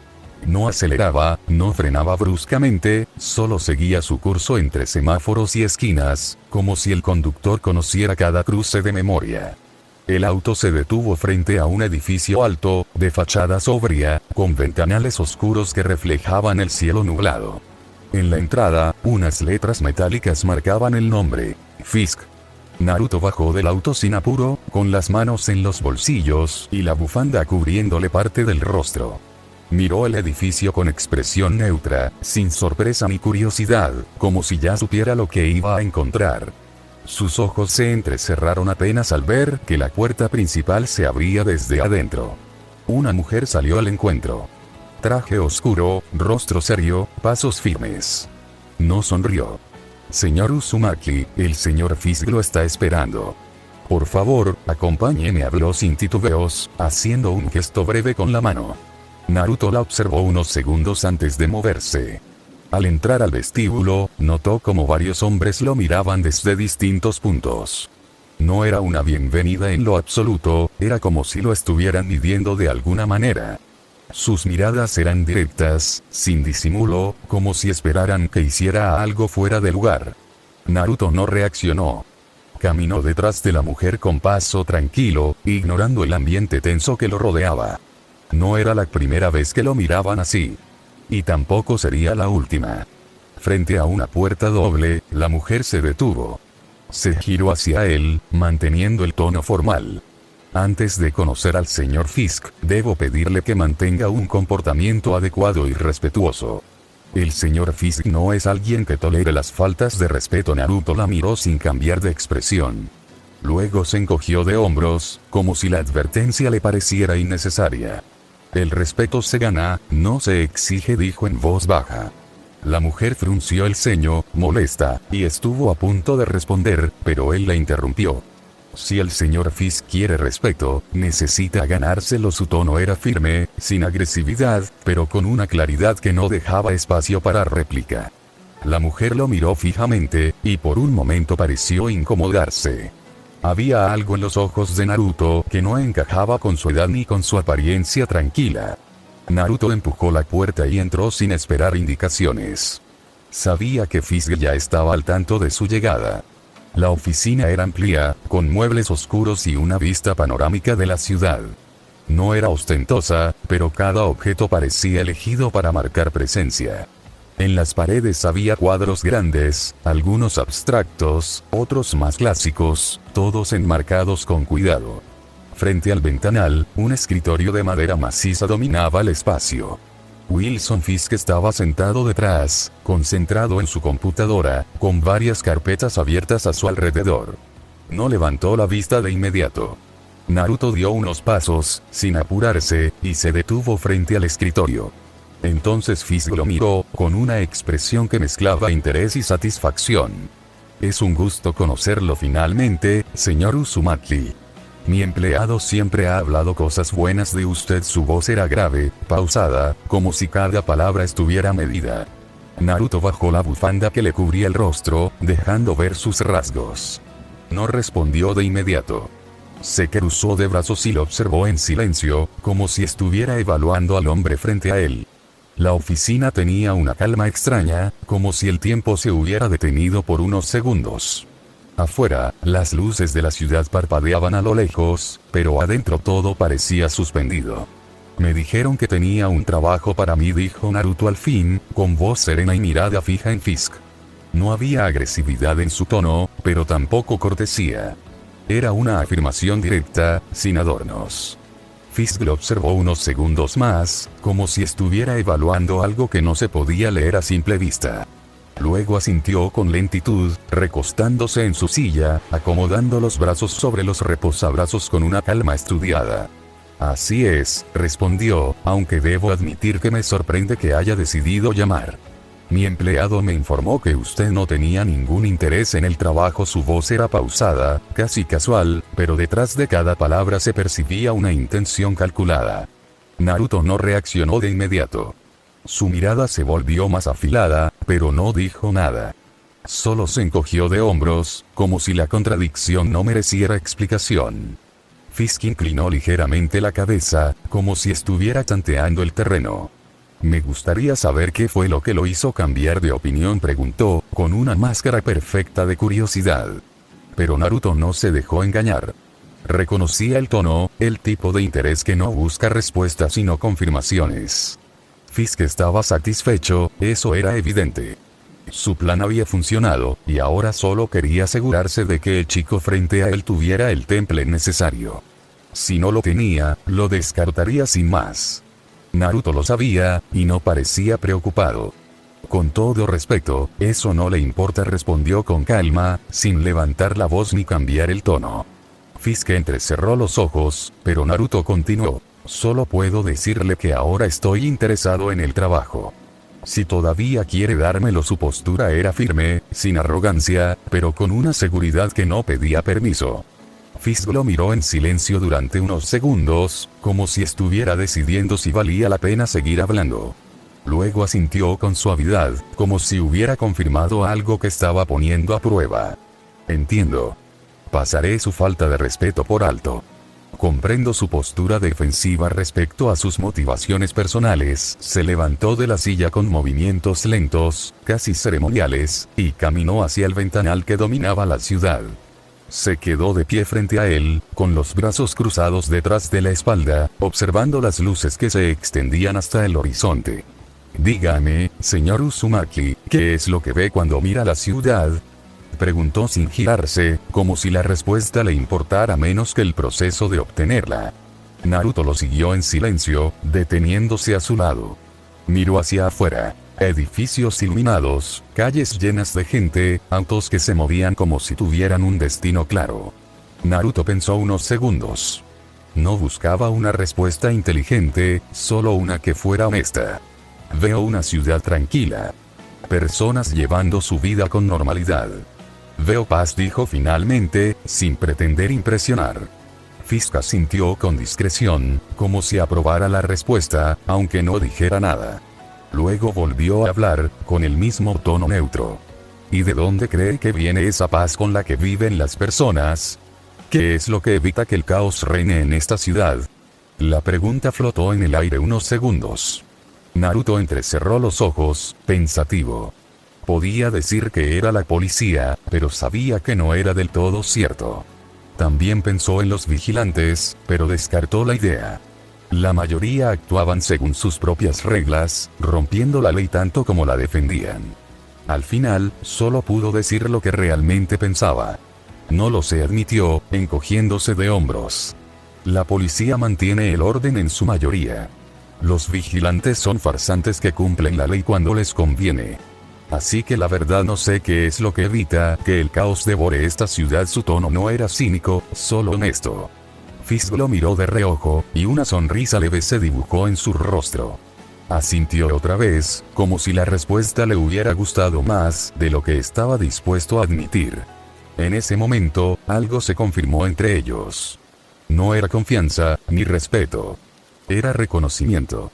No aceleraba, no frenaba bruscamente, solo seguía su curso entre semáforos y esquinas, como si el conductor conociera cada cruce de memoria. El auto se detuvo frente a un edificio alto, de fachada sobria, con ventanales oscuros que reflejaban el cielo nublado. En la entrada, unas letras metálicas marcaban el nombre: Fisk. Naruto bajó del auto sin apuro, con las manos en los bolsillos y la bufanda cubriéndole parte del rostro. Miró el edificio con expresión neutra, sin sorpresa ni curiosidad, como si ya supiera lo que iba a encontrar. Sus ojos se entrecerraron apenas al ver que la puerta principal se abría desde adentro. Una mujer salió al encuentro. Traje oscuro, rostro serio, pasos firmes. No sonrió. Señor Uzumaki, el señor Fisk lo está esperando. Por favor, acompáñeme, habló sin titubeos, haciendo un gesto breve con la mano. Naruto la observó unos segundos antes de moverse. Al entrar al vestíbulo, notó como varios hombres lo miraban desde distintos puntos. No era una bienvenida en lo absoluto, era como si lo estuvieran midiendo de alguna manera. Sus miradas eran directas, sin disimulo, como si esperaran que hiciera algo fuera de lugar. Naruto no reaccionó. Caminó detrás de la mujer con paso tranquilo, ignorando el ambiente tenso que lo rodeaba. No era la primera vez que lo miraban así. Y tampoco sería la última. Frente a una puerta doble, la mujer se detuvo. Se giró hacia él, manteniendo el tono formal. Antes de conocer al señor Fisk, debo pedirle que mantenga un comportamiento adecuado y respetuoso. El señor Fisk no es alguien que tolere las faltas de respeto. Naruto la miró sin cambiar de expresión. Luego se encogió de hombros, como si la advertencia le pareciera innecesaria. El respeto se gana, no se exige, dijo en voz baja. La mujer frunció el ceño, molesta, y estuvo a punto de responder, pero él la interrumpió. Si el señor Fisk quiere respeto, necesita ganárselo. Su tono era firme, sin agresividad, pero con una claridad que no dejaba espacio para réplica. La mujer lo miró fijamente, y por un momento pareció incomodarse. Había algo en los ojos de Naruto que no encajaba con su edad ni con su apariencia tranquila. Naruto empujó la puerta y entró sin esperar indicaciones. Sabía que Fisk ya estaba al tanto de su llegada. La oficina era amplia, con muebles oscuros y una vista panorámica de la ciudad. No era ostentosa, pero cada objeto parecía elegido para marcar presencia. En las paredes había cuadros grandes, algunos abstractos, otros más clásicos, todos enmarcados con cuidado. Frente al ventanal, un escritorio de madera maciza dominaba el espacio. Wilson Fisk estaba sentado detrás, concentrado en su computadora, con varias carpetas abiertas a su alrededor. No levantó la vista de inmediato. Naruto dio unos pasos, sin apurarse, y se detuvo frente al escritorio. Entonces Fisk lo miró, con una expresión que mezclaba interés y satisfacción. Es un gusto conocerlo finalmente, señor Uzumaki. Mi empleado siempre ha hablado cosas buenas de usted. Su voz era grave, pausada, como si cada palabra estuviera medida. Naruto bajó la bufanda que le cubría el rostro, dejando ver sus rasgos. No respondió de inmediato. Se cruzó de brazos y lo observó en silencio, como si estuviera evaluando al hombre frente a él. La oficina tenía una calma extraña, como si el tiempo se hubiera detenido por unos segundos. Afuera, las luces de la ciudad parpadeaban a lo lejos, pero adentro todo parecía suspendido. Me dijeron que tenía un trabajo para mí, dijo Naruto al fin, con voz serena y mirada fija en Fisk. No había agresividad en su tono, pero tampoco cortesía. Era una afirmación directa, sin adornos. Fisk lo observó unos segundos más, como si estuviera evaluando algo que no se podía leer a simple vista. Luego asintió con lentitud, recostándose en su silla, acomodando los brazos sobre los reposabrazos con una calma estudiada. Así es, respondió, aunque debo admitir que me sorprende que haya decidido llamar. Mi empleado me informó que usted no tenía ningún interés en el trabajo. Su voz era pausada, casi casual, pero detrás de cada palabra se percibía una intención calculada. Naruto no reaccionó de inmediato. Su mirada se volvió más afilada, pero no dijo nada. Solo se encogió de hombros, como si la contradicción no mereciera explicación. Fisk inclinó ligeramente la cabeza, como si estuviera tanteando el terreno. Me gustaría saber qué fue lo que lo hizo cambiar de opinión, preguntó, con una máscara perfecta de curiosidad. Pero Naruto no se dejó engañar. Reconocía el tono, el tipo de interés que no busca respuestas sino confirmaciones. Fisk estaba satisfecho, eso era evidente. Su plan había funcionado, y ahora solo quería asegurarse de que el chico frente a él tuviera el temple necesario. Si no lo tenía, lo descartaría sin más. Naruto lo sabía, y no parecía preocupado. Con todo respeto, eso no le importa, respondió con calma, sin levantar la voz ni cambiar el tono. Fisk entrecerró los ojos, pero Naruto continuó. Solo puedo decirle que ahora estoy interesado en el trabajo. Si todavía quiere dármelo. Su postura era firme, sin arrogancia, pero con una seguridad que no pedía permiso. Fisk lo miró en silencio durante unos segundos, como si estuviera decidiendo si valía la pena seguir hablando. Luego asintió con suavidad, como si hubiera confirmado algo que estaba poniendo a prueba. Entiendo. Pasaré su falta de respeto por alto. Comprendo su postura defensiva respecto a sus motivaciones personales. Se levantó de la silla con movimientos lentos, casi ceremoniales, y caminó hacia el ventanal que dominaba la ciudad. Se quedó de pie frente a él, con los brazos cruzados detrás de la espalda, observando las luces que se extendían hasta el horizonte. Dígame, señor Uzumaki, ¿qué es lo que ve cuando mira la ciudad?, preguntó sin girarse, como si la respuesta le importara menos que el proceso de obtenerla. Naruto lo siguió en silencio, deteniéndose a su lado. Miró hacia afuera. Edificios iluminados, calles llenas de gente, autos que se movían como si tuvieran un destino claro. Naruto pensó unos segundos. No buscaba una respuesta inteligente, solo una que fuera honesta. Veo una ciudad tranquila. Personas llevando su vida con normalidad. Veo paz, dijo finalmente, sin pretender impresionar. Fisk asintió con discreción, como si aprobara la respuesta, aunque no dijera nada. Luego volvió a hablar, con el mismo tono neutro. ¿Y de dónde cree que viene esa paz con la que viven las personas? ¿Qué es lo que evita que el caos reine en esta ciudad? La pregunta flotó en el aire unos segundos. Naruto entrecerró los ojos, pensativo. Podía decir que era la policía, pero sabía que no era del todo cierto. También pensó en los vigilantes, pero descartó la idea. La mayoría actuaban según sus propias reglas, rompiendo la ley tanto como la defendían. Al final, solo pudo decir lo que realmente pensaba. No lo sé, admitió, encogiéndose de hombros. La policía mantiene el orden en su mayoría. Los vigilantes son farsantes que cumplen la ley cuando les conviene. Así que la verdad no sé qué es lo que evita que el caos devore esta ciudad. Su tono no era cínico, solo honesto. Fisk lo miró de reojo, y una sonrisa leve se dibujó en su rostro. Asintió otra vez, como si la respuesta le hubiera gustado más de lo que estaba dispuesto a admitir. En ese momento, algo se confirmó entre ellos. No era confianza, ni respeto. Era reconocimiento.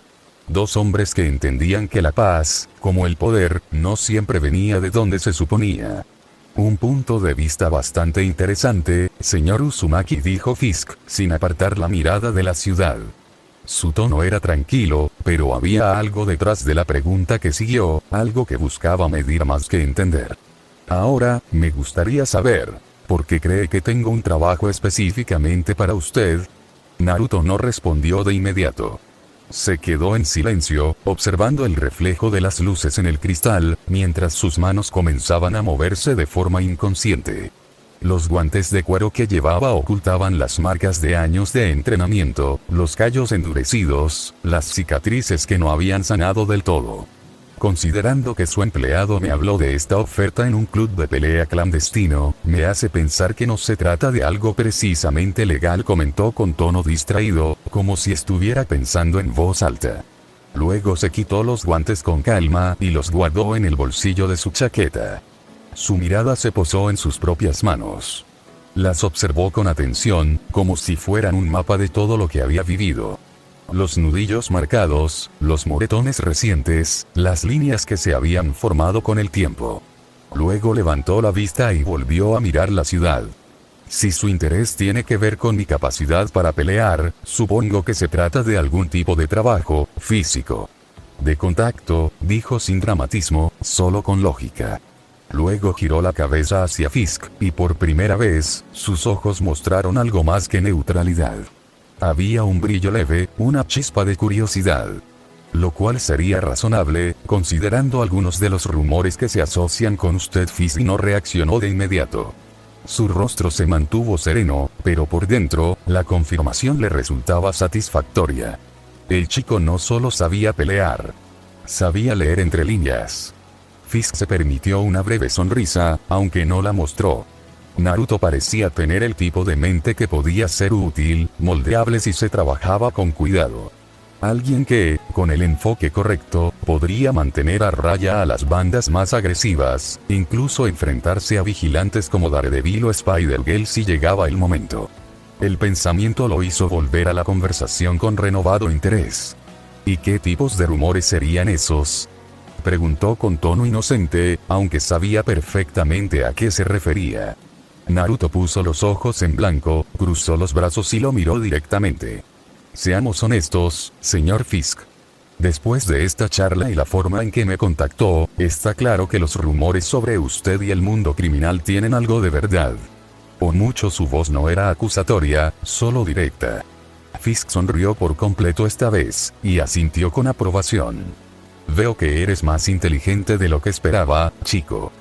Dos hombres que entendían que la paz, como el poder, no siempre venía de donde se suponía. Un punto de vista bastante interesante, señor Uzumaki, dijo Fisk, sin apartar la mirada de la ciudad. Su tono era tranquilo, pero había algo detrás de la pregunta que siguió, algo que buscaba medir más que entender. Ahora, me gustaría saber, ¿por qué cree que tengo un trabajo específicamente para usted? Naruto no respondió de inmediato. Se quedó en silencio, observando el reflejo de las luces en el cristal, mientras sus manos comenzaban a moverse de forma inconsciente. Los guantes de cuero que llevaba ocultaban las marcas de años de entrenamiento, los callos endurecidos, las cicatrices que no habían sanado del todo. Considerando que su empleado me habló de esta oferta en un club de pelea clandestino, me hace pensar que no se trata de algo precisamente legal, comentó con tono distraído, como si estuviera pensando en voz alta. Luego se quitó los guantes con calma y los guardó en el bolsillo de su chaqueta. Su mirada se posó en sus propias manos. Las observó con atención, como si fueran un mapa de todo lo que había vivido. Los nudillos marcados, los moretones recientes, las líneas que se habían formado con el tiempo. Luego levantó la vista y volvió a mirar la ciudad. Si su interés tiene que ver con mi capacidad para pelear, supongo que se trata de algún tipo de trabajo físico. De contacto, dijo sin dramatismo, solo con lógica. Luego giró la cabeza hacia Fisk, y por primera vez, sus ojos mostraron algo más que neutralidad. Había un brillo leve, una chispa de curiosidad. Lo cual sería razonable, considerando algunos de los rumores que se asocian con usted. Fisk no reaccionó de inmediato. Su rostro se mantuvo sereno, pero por dentro, la confirmación le resultaba satisfactoria. El chico no solo sabía pelear, sabía leer entre líneas. Fisk se permitió una breve sonrisa, aunque no la mostró. Naruto parecía tener el tipo de mente que podía ser útil, moldeable si se trabajaba con cuidado. Alguien que, con el enfoque correcto, podría mantener a raya a las bandas más agresivas, incluso enfrentarse a vigilantes como Daredevil o Spider-Girl si llegaba el momento. El pensamiento lo hizo volver a la conversación con renovado interés. ¿Y qué tipos de rumores serían esos?, preguntó con tono inocente, aunque sabía perfectamente a qué se refería. Naruto puso los ojos en blanco, cruzó los brazos y lo miró directamente. Seamos honestos, señor Fisk. Después de esta charla y la forma en que me contactó, está claro que los rumores sobre usted y el mundo criminal tienen algo de verdad. O mucho. Su voz no era acusatoria, solo directa. Fisk sonrió por completo esta vez, y asintió con aprobación. Veo que eres más inteligente de lo que esperaba, chico.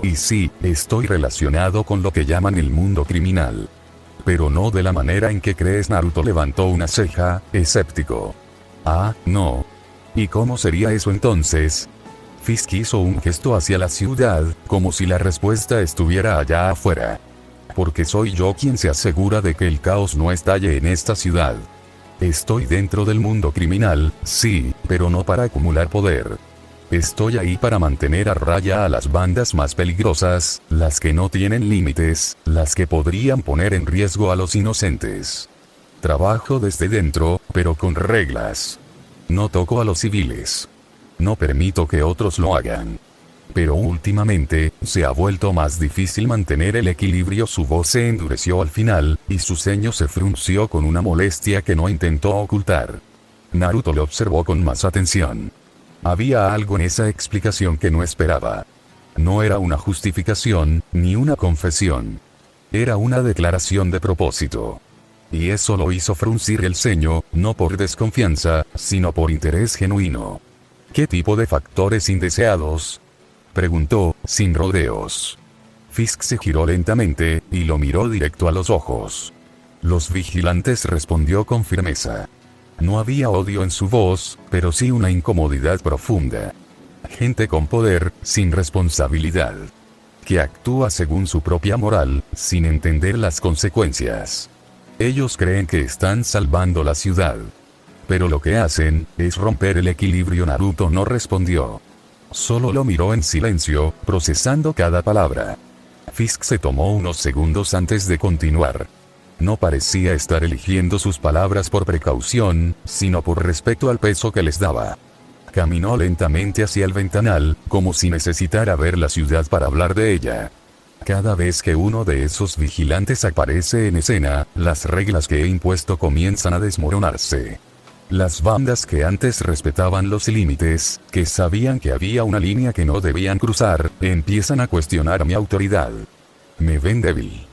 Y sí, estoy relacionado con lo que llaman el mundo criminal. Pero no de la manera en que crees. Naruto levantó una ceja, escéptico. Ah, no. ¿Y cómo sería eso entonces? Fisk hizo un gesto hacia la ciudad, como si la respuesta estuviera allá afuera. Porque soy yo quien se asegura de que el caos no estalle en esta ciudad. Estoy dentro del mundo criminal, sí, pero no para acumular poder. Estoy ahí para mantener a raya a las bandas más peligrosas, las que no tienen límites, las que podrían poner en riesgo a los inocentes. Trabajo desde dentro, pero con reglas. No toco a los civiles. No permito que otros lo hagan. Pero últimamente, se ha vuelto más difícil mantener el equilibrio. Su voz se endureció al final, y su ceño se frunció con una molestia que no intentó ocultar. Naruto le observó con más atención. Había algo en esa explicación que no esperaba. No era una justificación, ni una confesión. Era una declaración de propósito. Y eso lo hizo fruncir el ceño, no por desconfianza, sino por interés genuino. ¿Qué tipo de factores indeseados?, preguntó, sin rodeos. Fisk se giró lentamente, y lo miró directo a los ojos. Los vigilantes, respondió con firmeza. No había odio en su voz, pero sí una incomodidad profunda. Gente con poder, sin responsabilidad. Que actúa según su propia moral, sin entender las consecuencias. Ellos creen que están salvando la ciudad. Pero lo que hacen, es romper el equilibrio. Naruto no respondió. Solo lo miró en silencio, procesando cada palabra. Fisk se tomó unos segundos antes de continuar. No parecía estar eligiendo sus palabras por precaución, sino por respeto al peso que les daba. Caminó lentamente hacia el ventanal, como si necesitara ver la ciudad para hablar de ella. Cada vez que uno de esos vigilantes aparece en escena, las reglas que he impuesto comienzan a desmoronarse. Las bandas que antes respetaban los límites, que sabían que había una línea que no debían cruzar, empiezan a cuestionar mi autoridad. Me ven débil.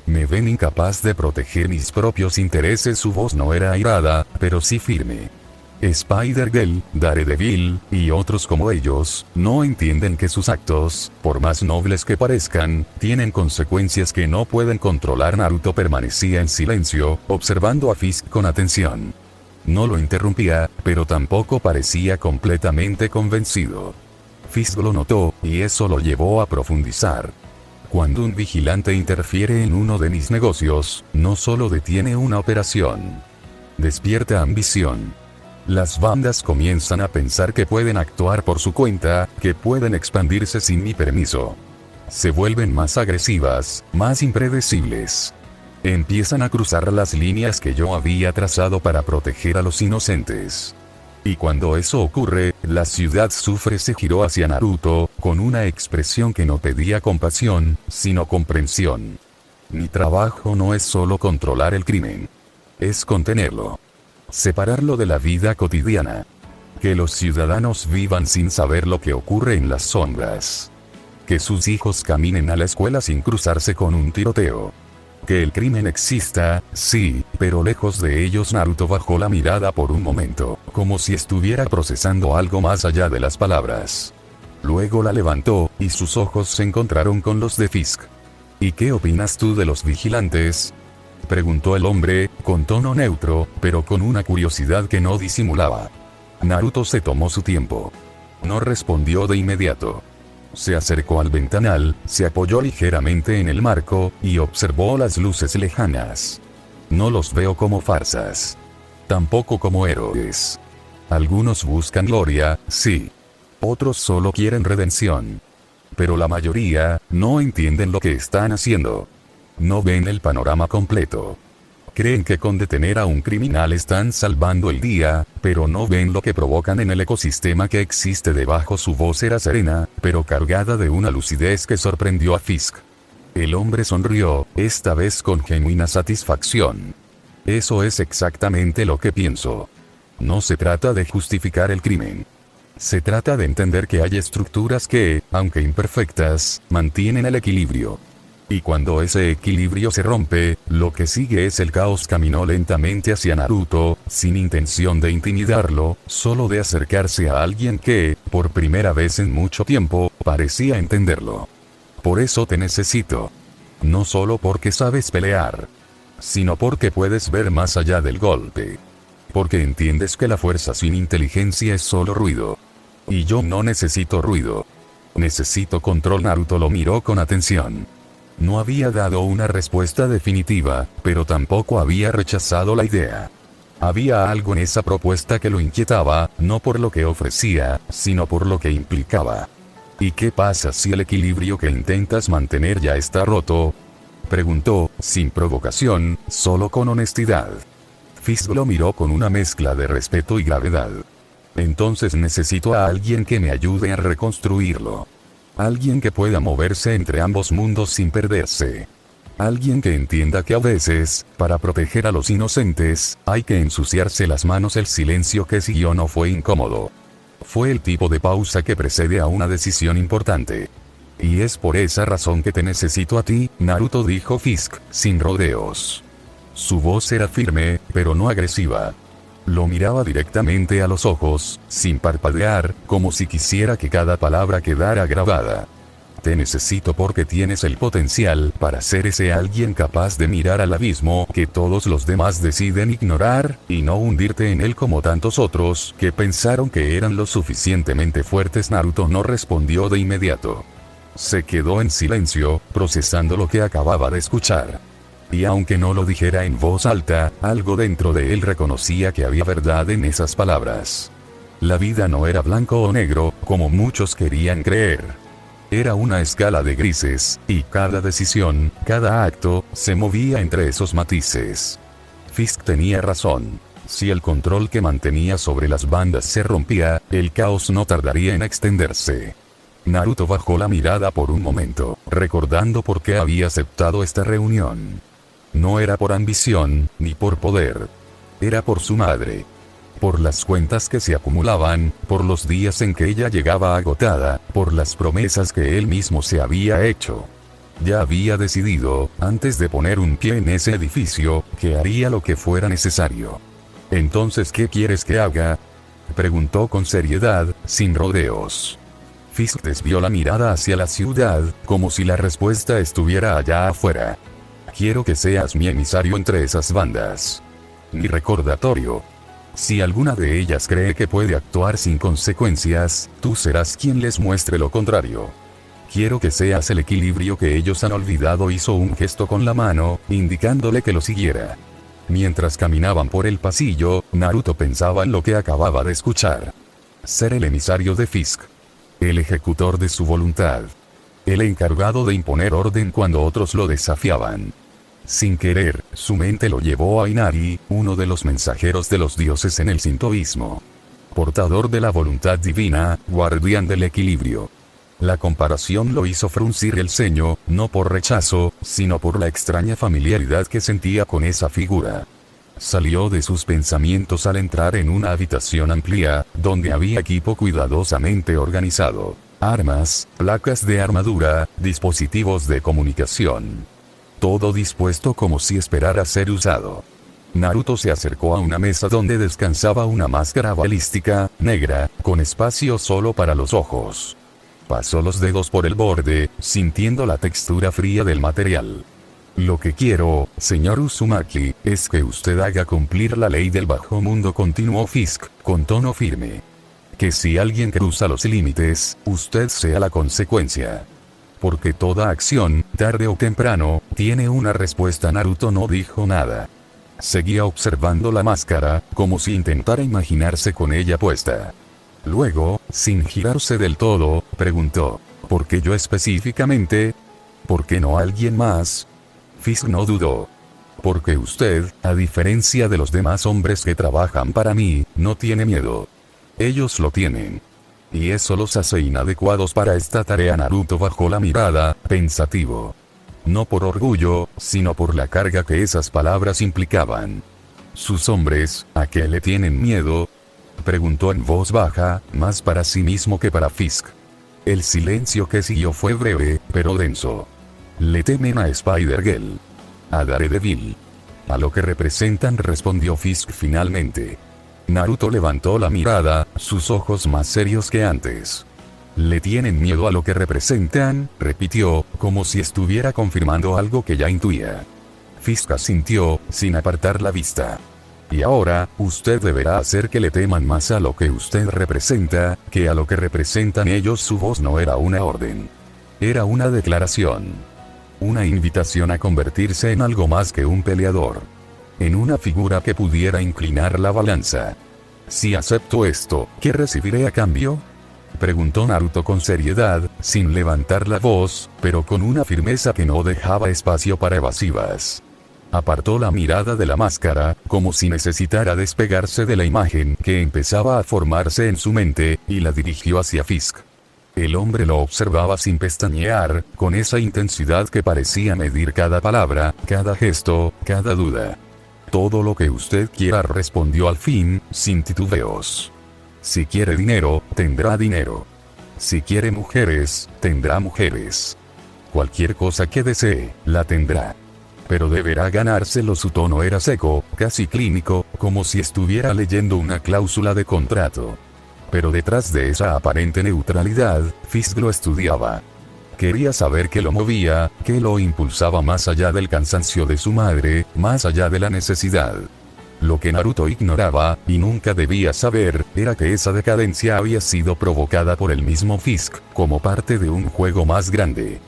Me ven incapaz de proteger mis propios intereses. Su voz no era airada, pero sí firme. Spider-Girl, Daredevil, y otros como ellos, no entienden que sus actos, por más nobles que parezcan, tienen consecuencias que no pueden controlar. Naruto permanecía en silencio, observando a Fisk con atención. No lo interrumpía, pero tampoco parecía completamente convencido. Fisk lo notó, y eso lo llevó a profundizar. Cuando un vigilante interfiere en uno de mis negocios, no solo detiene una operación. Despierta ambición. Las bandas comienzan a pensar que pueden actuar por su cuenta, que pueden expandirse sin mi permiso. Se vuelven más agresivas, más impredecibles. Empiezan a cruzar las líneas que yo había trazado para proteger a los inocentes. Y cuando eso ocurre, la ciudad sufre. Se giró hacia Naruto, con una expresión que no pedía compasión, sino comprensión. Mi trabajo no es solo controlar el crimen. Es contenerlo. Separarlo de la vida cotidiana. Que los ciudadanos vivan sin saber lo que ocurre en las sombras. Que sus hijos caminen a la escuela sin cruzarse con un tiroteo. Que el crimen exista, sí, pero lejos de ellos. Naruto bajó la mirada por un momento, como si estuviera procesando algo más allá de las palabras. Luego la levantó, y sus ojos se encontraron con los de Fisk. ¿Y qué opinas tú de los vigilantes?, preguntó el hombre, con tono neutro, pero con una curiosidad que no disimulaba. Naruto se tomó su tiempo. No respondió de inmediato. Se acercó al ventanal, se apoyó ligeramente en el marco, y observó las luces lejanas. No los veo como farsas. Tampoco como héroes. Algunos buscan gloria, sí. Otros solo quieren redención. Pero la mayoría, no entienden lo que están haciendo. No ven el panorama completo. Creen que con detener a un criminal están salvando el día, pero no ven lo que provocan en el ecosistema que existe debajo. Su voz era serena, pero cargada de una lucidez que sorprendió a Fisk. El hombre sonrió, esta vez con genuina satisfacción. Eso es exactamente lo que pienso. No se trata de justificar el crimen. Se trata de entender que hay estructuras que, aunque imperfectas, mantienen el equilibrio. Y cuando ese equilibrio se rompe, lo que sigue es el caos. Caminó lentamente hacia Naruto, sin intención de intimidarlo, solo de acercarse a alguien que, por primera vez en mucho tiempo, parecía entenderlo. Por eso te necesito. No solo porque sabes pelear, sino porque puedes ver más allá del golpe. Porque entiendes que la fuerza sin inteligencia es solo ruido. Y yo no necesito ruido. Necesito control. Naruto lo miró con atención. No había dado una respuesta definitiva, pero tampoco había rechazado la idea. Había algo en esa propuesta que lo inquietaba, no por lo que ofrecía, sino por lo que implicaba. ¿Y qué pasa si el equilibrio que intentas mantener ya está roto?, preguntó, sin provocación, solo con honestidad. Fisk lo miró con una mezcla de respeto y gravedad. Entonces necesito a alguien que me ayude a reconstruirlo. Alguien que pueda moverse entre ambos mundos sin perderse. Alguien que entienda que a veces, para proteger a los inocentes, hay que ensuciarse las manos. El silencio que siguió no fue incómodo. Fue el tipo de pausa que precede a una decisión importante. Y es por esa razón que te necesito a ti, Naruto, dijo Fisk, sin rodeos. Su voz era firme, pero no agresiva. Lo miraba directamente a los ojos, sin parpadear, como si quisiera que cada palabra quedara grabada. Te necesito porque tienes el potencial para ser ese alguien capaz de mirar al abismo que todos los demás deciden ignorar, y no hundirte en él como tantos otros que pensaron que eran lo suficientemente fuertes. Naruto no respondió de inmediato. Se quedó en silencio, procesando lo que acababa de escuchar. Y aunque no lo dijera en voz alta, algo dentro de él reconocía que había verdad en esas palabras. La vida no era blanco o negro, como muchos querían creer. Era una escala de grises, y cada decisión, cada acto, se movía entre esos matices. Fisk tenía razón. Si el control que mantenía sobre las bandas se rompía, el caos no tardaría en extenderse. Naruto bajó la mirada por un momento, recordando por qué había aceptado esta reunión. No era por ambición, ni por poder. Era por su madre. Por las cuentas que se acumulaban, por los días en que ella llegaba agotada, por las promesas que él mismo se había hecho. Ya había decidido, antes de poner un pie en ese edificio, que haría lo que fuera necesario. «¿Entonces qué quieres que haga?», preguntó con seriedad, sin rodeos. Fisk desvió la mirada hacia la ciudad, como si la respuesta estuviera allá afuera. «Quiero que seas mi emisario entre esas bandas. Mi recordatorio. Si alguna de ellas cree que puede actuar sin consecuencias, tú serás quien les muestre lo contrario. Quiero que seas el equilibrio que ellos han olvidado». Hizo un gesto con la mano, indicándole que lo siguiera. Mientras caminaban por el pasillo, Naruto pensaba en lo que acababa de escuchar. Ser el emisario de Fisk. El ejecutor de su voluntad. El encargado de imponer orden cuando otros lo desafiaban. Sin querer, su mente lo llevó a Inari, uno de los mensajeros de los dioses en el sintoísmo. Portador de la voluntad divina, guardián del equilibrio. La comparación lo hizo fruncir el ceño, no por rechazo, sino por la extraña familiaridad que sentía con esa figura. Salió de sus pensamientos al entrar en una habitación amplia, donde había equipo cuidadosamente organizado. Armas, placas de armadura, dispositivos de comunicación. Todo dispuesto como si esperara ser usado. Naruto se acercó a una mesa donde descansaba una máscara balística, negra, con espacio solo para los ojos. Pasó los dedos por el borde, sintiendo la textura fría del material. «Lo que quiero, señor Uzumaki, es que usted haga cumplir la ley del bajo mundo», continuó Fisk, con tono firme. «Que si alguien cruza los límites, usted sea la consecuencia. Porque toda acción, tarde o temprano, tiene una respuesta». Naruto no dijo nada. Seguía observando la máscara, como si intentara imaginarse con ella puesta. Luego, sin girarse del todo, preguntó: «¿Por qué yo específicamente? ¿Por qué no alguien más?». Fisk no dudó. «Porque usted, a diferencia de los demás hombres que trabajan para mí, no tiene miedo. Ellos lo tienen. Y eso los hace inadecuados para esta tarea». Naruto bajó la mirada, pensativo. No por orgullo, sino por la carga que esas palabras implicaban. «¿Sus hombres, a qué le tienen miedo?», preguntó en voz baja, más para sí mismo que para Fisk. El silencio que siguió fue breve, pero denso. «Le temen a Spider-Girl. A Daredevil. A lo que representan», respondió Fisk finalmente. Naruto levantó la mirada, sus ojos más serios que antes. «¿Le tienen miedo a lo que representan?», repitió, como si estuviera confirmando algo que ya intuía. Fisk asintió, sin apartar la vista. «Y ahora, usted deberá hacer que le teman más a lo que usted representa, que a lo que representan ellos». Su voz no era una orden. Era una declaración. Una invitación a convertirse en algo más que un peleador. En una figura que pudiera inclinar la balanza. «Si acepto esto, ¿qué recibiré a cambio?», preguntó Naruto con seriedad, sin levantar la voz, pero con una firmeza que no dejaba espacio para evasivas. Apartó la mirada de la máscara, como si necesitara despegarse de la imagen que empezaba a formarse en su mente, y la dirigió hacia Fisk. El hombre lo observaba sin pestañear, con esa intensidad que parecía medir cada palabra, cada gesto, cada duda. «Todo lo que usted quiera», respondió al fin, sin titubeos. «Si quiere dinero, tendrá dinero. Si quiere mujeres, tendrá mujeres. Cualquier cosa que desee, la tendrá. Pero deberá ganárselo». Su tono era seco, casi clínico, como si estuviera leyendo una cláusula de contrato. Pero detrás de esa aparente neutralidad, Fisk lo estudiaba. Quería saber qué lo movía, qué lo impulsaba más allá del cansancio de su madre, más allá de la necesidad. Lo que Naruto ignoraba, y nunca debía saber, era que esa decadencia había sido provocada por el mismo Fisk, como parte de un juego más grande.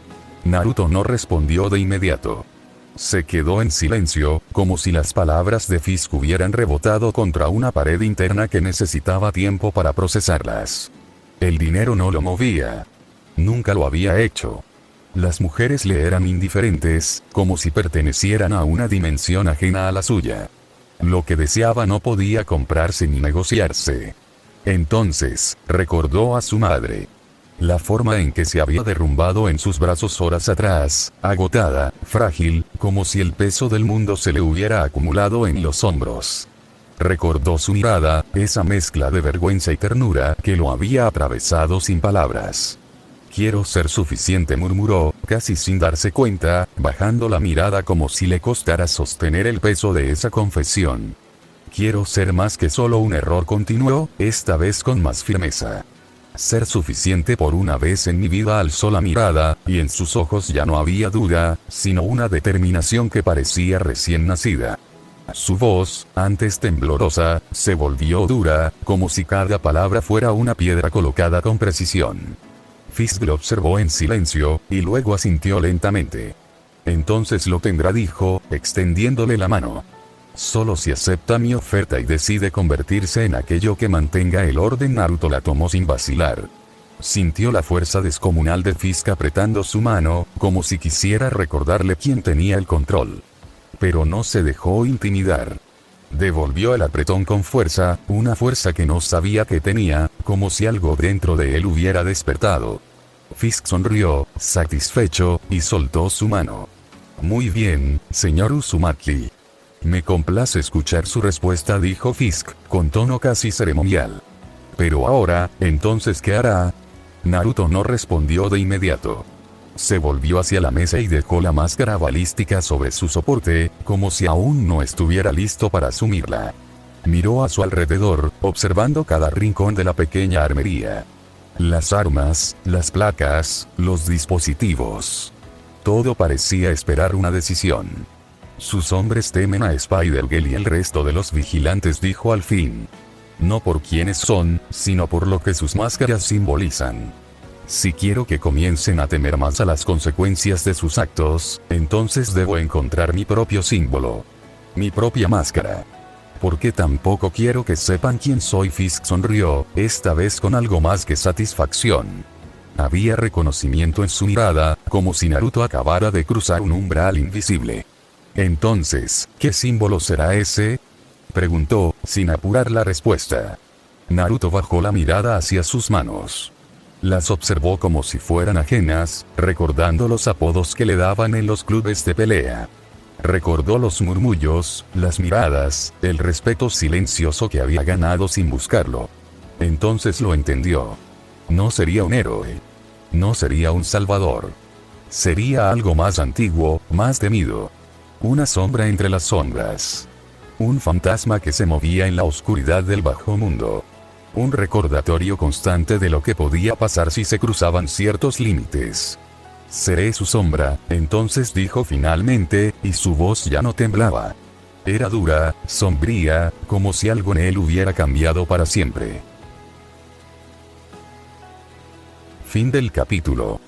Naruto no respondió de inmediato. Se quedó en silencio, como si las palabras de Fisk hubieran rebotado contra una pared interna que necesitaba tiempo para procesarlas. El dinero no lo movía. Nunca lo había hecho. Las mujeres le eran indiferentes, como si pertenecieran a una dimensión ajena a la suya. Lo que deseaba no podía comprarse ni negociarse. Entonces, recordó a su madre. La forma en que se había derrumbado en sus brazos horas atrás, agotada, frágil, como si el peso del mundo se le hubiera acumulado en los hombros. Recordó su mirada, esa mezcla de vergüenza y ternura que lo había atravesado sin palabras. Quiero ser suficiente, murmuró, casi sin darse cuenta, bajando la mirada como si le costara sostener el peso de esa confesión. Quiero ser más que solo un error, continuó, esta vez con más firmeza. Ser suficiente. Por una vez en mi vida alzó la mirada, y en sus ojos ya no había duda, sino una determinación que parecía recién nacida. Su voz, antes temblorosa, se volvió dura, como si cada palabra fuera una piedra colocada con precisión. Fisk lo observó en silencio, y luego asintió lentamente. Entonces lo tendrá, dijo, extendiéndole la mano. Solo si acepta mi oferta y decide convertirse en aquello que mantenga el orden. Naruto la tomó sin vacilar. Sintió la fuerza descomunal de Fisk apretando su mano, como si quisiera recordarle quién tenía el control. Pero no se dejó intimidar. Devolvió el apretón con fuerza, una fuerza que no sabía que tenía, como si algo dentro de él hubiera despertado. Fisk sonrió, satisfecho, y soltó su mano. Muy bien, señor Uzumaki. Me complace escuchar su respuesta, dijo Fisk, con tono casi ceremonial. Pero ahora, entonces, ¿qué hará? Naruto no respondió de inmediato. Se volvió hacia la mesa y dejó la máscara balística sobre su soporte, como si aún no estuviera listo para asumirla. Miró a su alrededor, observando cada rincón de la pequeña armería. Las armas, las placas, los dispositivos. Todo parecía esperar una decisión. Sus hombres temen a Spider-Girl y el resto de los vigilantes, dijo al fin. No por quiénes son, sino por lo que sus máscaras simbolizan. Si quiero que comiencen a temer más a las consecuencias de sus actos, entonces debo encontrar mi propio símbolo. Mi propia máscara. Porque tampoco quiero que sepan quién soy. Fisk sonrió, esta vez con algo más que satisfacción. Había reconocimiento en su mirada, como si Naruto acabara de cruzar un umbral invisible. Entonces, ¿qué símbolo será ese? Preguntó, sin apurar la respuesta. Naruto bajó la mirada hacia sus manos. Las observó como si fueran ajenas, recordando los apodos que le daban en los clubes de pelea. Recordó los murmullos, las miradas, el respeto silencioso que había ganado sin buscarlo. Entonces lo entendió. No sería un héroe. No sería un salvador. Sería algo más antiguo, más temido. Una sombra entre las sombras. Un fantasma que se movía en la oscuridad del bajo mundo. Un recordatorio constante de lo que podía pasar si se cruzaban ciertos límites. Seré su sombra, entonces, dijo finalmente, y su voz ya no temblaba. Era dura, sombría, como si algo en él hubiera cambiado para siempre. Fin del capítulo.